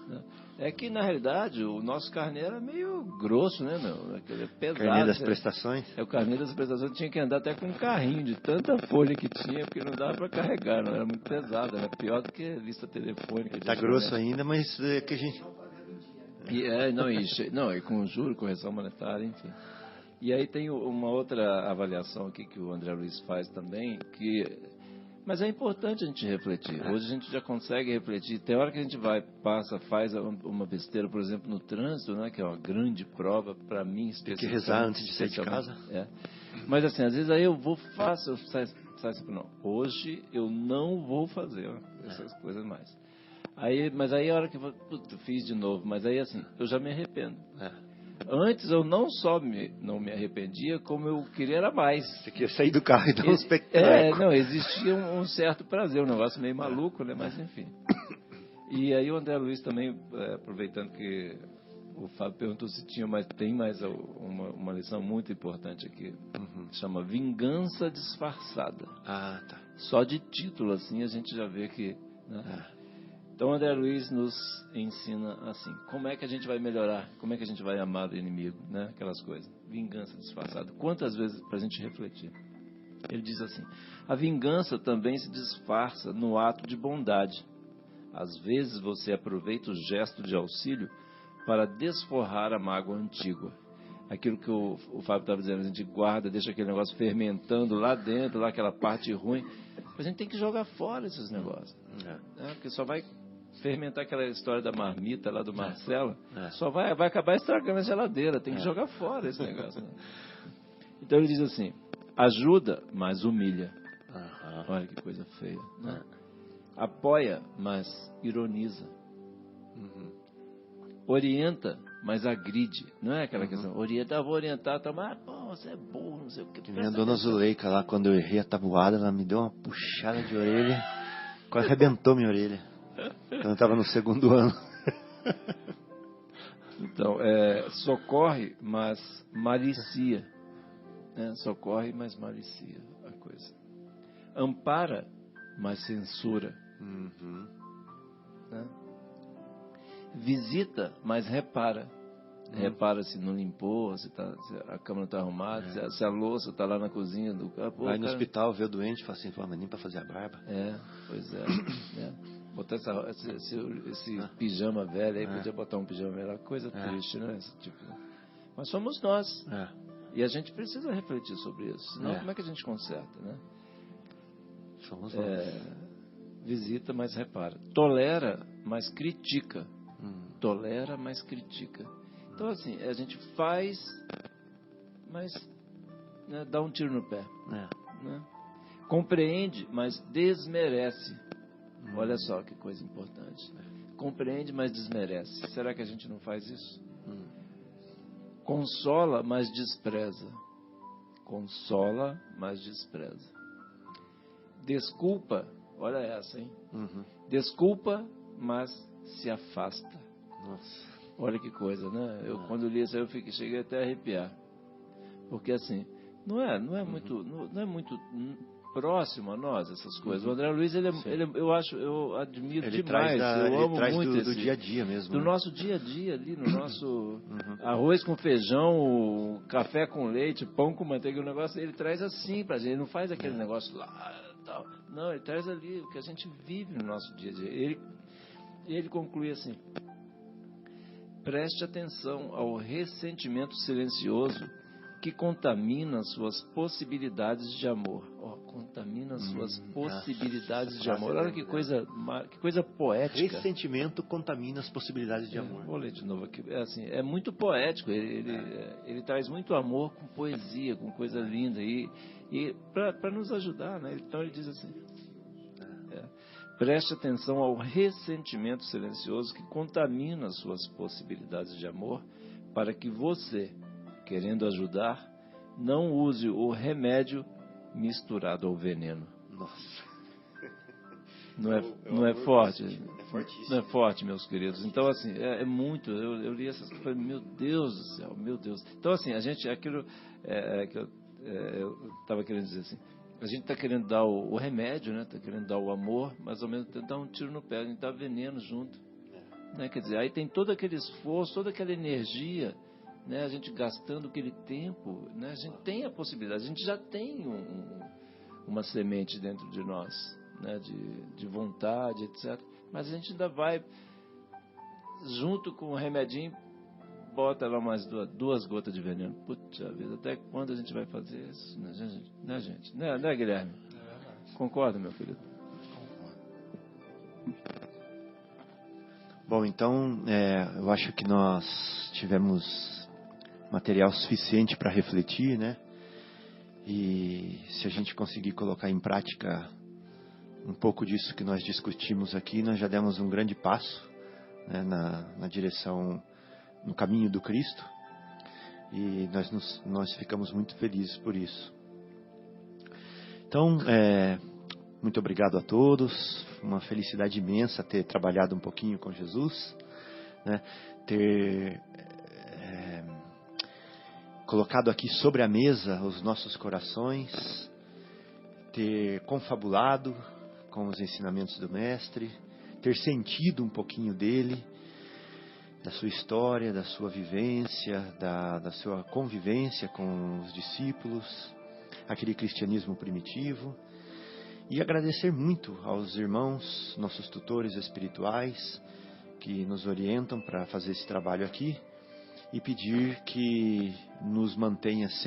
né? É que, na realidade, o nosso carneiro é meio grosso, né, meu? Aquele pesado. Carnê das prestações? O carnê das prestações tinha que andar até com um carrinho, de tanta folha que tinha, porque não dava para carregar, não era muito pesado, era pior do que lista telefônica. Tá grosso ainda, mas que a gente... E com juro, correção monetária, enfim. E aí tem uma outra avaliação aqui que o André Luiz faz também, mas é importante a gente refletir. Hoje a gente já consegue refletir. Tem hora que a gente faz uma besteira, por exemplo, no trânsito, né, que é uma grande prova para mim. Tem que rezar antes de sair de casa. Mas assim, às vezes aí eu não. Hoje eu não vou fazer essas coisas mais. Mas aí a hora que eu fiz de novo, mas aí assim, eu já me arrependo. Antes eu não só não me arrependia, como eu queria era mais. Você queria sair do carro e dar uns petrecos. Não, existia um certo prazer, um negócio meio maluco, né? Mas enfim. E aí o André Luiz também, aproveitando que o Fábio perguntou se tem mais uma lição muito importante aqui. Chama Vingança Disfarçada. Tá. Só de título, assim, a gente já vê que... Né? Então, André Luiz nos ensina assim, como é que a gente vai melhorar, como é que a gente vai amar o inimigo, né? Aquelas coisas. Vingança disfarçada. Quantas vezes para a gente refletir? Ele diz assim, a vingança também se disfarça no ato de bondade. Às vezes você aproveita o gesto de auxílio para desforrar a mágoa antiga. Aquilo que o Fábio estava dizendo, a gente guarda, deixa aquele negócio fermentando lá dentro, lá aquela parte ruim. A gente tem que jogar fora esses negócios. Porque só vai fermentar aquela história da marmita lá do Marcelo, só vai acabar estragando a geladeira, tem que jogar fora esse negócio. Né? Então ele diz assim, ajuda, mas humilha. Olha que coisa feia. Né? Apoia, mas ironiza. Orienta, mas agride. Não é aquela questão, orienta, vou orientar, tá, mas, pô, você é burro, não sei o que. Que minha dona Zuleika lá, quando eu errei a tabuada, ela me deu uma puxada de orelha, quase arrebentou minha orelha, quando eu estava no 2º ano. Então, socorre, mas malicia. Né? Socorre, mas malicia a coisa. Ampara, mas censura. Né? Visita, mas repara. Repara se não limpou, se a cama não está arrumada, se a louça está lá na cozinha. Vai no hospital, vê o doente e fala assim, mas nem para fazer a barba. Pois é. Né? Botar esse pijama velho aí, podia botar um pijama velho, coisa triste, né? Esse tipo. Mas somos nós. E a gente precisa refletir sobre isso. Senão, como é que a gente conserta, né? Somos nós. Visita, mas repara. Tolera, mas critica. Tolera, mas critica. Então, assim, a gente faz, mas né, dá um tiro no pé. Né? Compreende, mas desmerece. Olha só que coisa importante. Compreende, mas desmerece. Será que a gente não faz isso? Consola, mas despreza. Consola, mas despreza. Desculpa, olha essa, hein? Desculpa, mas se afasta. Nossa. Olha que coisa, né? Eu quando li isso, cheguei até a arrepiar. Porque assim, não é muito próximo a nós essas coisas. O André Luiz, eu admiro ele demais. Eu amo traz muito do dia a dia mesmo. Do nosso dia a dia ali, no nosso arroz com feijão, café com leite, pão com manteiga, o negócio, ele traz assim pra gente. Ele não faz aquele negócio lá, tal. Não, ele traz ali o que a gente vive no nosso dia a dia. Ele conclui assim: preste atenção ao ressentimento silencioso que contamina suas possibilidades de amor. Contamina suas possibilidades de amor. Olha que coisa poética. Ressentimento contamina as possibilidades de amor. Vou ler de novo aqui. É muito poético. Ele traz muito amor com poesia, com coisa linda. E para nos ajudar, né? Então ele diz assim: preste atenção ao ressentimento silencioso que contamina suas possibilidades de amor, para que você, querendo ajudar, não use o remédio misturado ao veneno. Nossa. Não é forte? É fortíssimo. Não é forte, meus queridos. Então, assim, é muito. Eu li essas coisas e falei, meu Deus do céu, meu Deus. Então, assim, a gente, aquilo que eu estava querendo dizer assim, a gente está querendo dar o remédio, né? Está querendo dar o amor, mas ao mesmo tempo dar um tiro no pé, a gente dá veneno junto. Né? Quer dizer, aí tem todo aquele esforço, toda aquela energia, né? A gente gastando aquele tempo, né? A gente tem a possibilidade, a gente já tem uma semente dentro de nós, né? De vontade, etc. Mas a gente ainda vai, junto com o remedinho, bota lá mais duas gotas de veneno. Puta vida, até quando a gente vai fazer isso? Né, gente? Né, Guilherme? Concorda, meu querido? Bom, então, eu acho que nós tivemos material suficiente para refletir, né? E se a gente conseguir colocar em prática um pouco disso que nós discutimos aqui, nós já demos um grande passo, né, na direção, no caminho do Cristo, e nós ficamos muito felizes por isso. Então, muito obrigado a todos, uma felicidade imensa ter trabalhado um pouquinho com Jesus, né, ter colocado aqui sobre a mesa os nossos corações, ter confabulado com os ensinamentos do Mestre, ter sentido um pouquinho dele, da sua história, da sua vivência, da sua convivência com os discípulos, aquele cristianismo primitivo, e agradecer muito aos irmãos, nossos tutores espirituais, que nos orientam para fazer esse trabalho aqui, e pedir que nos mantenha sempre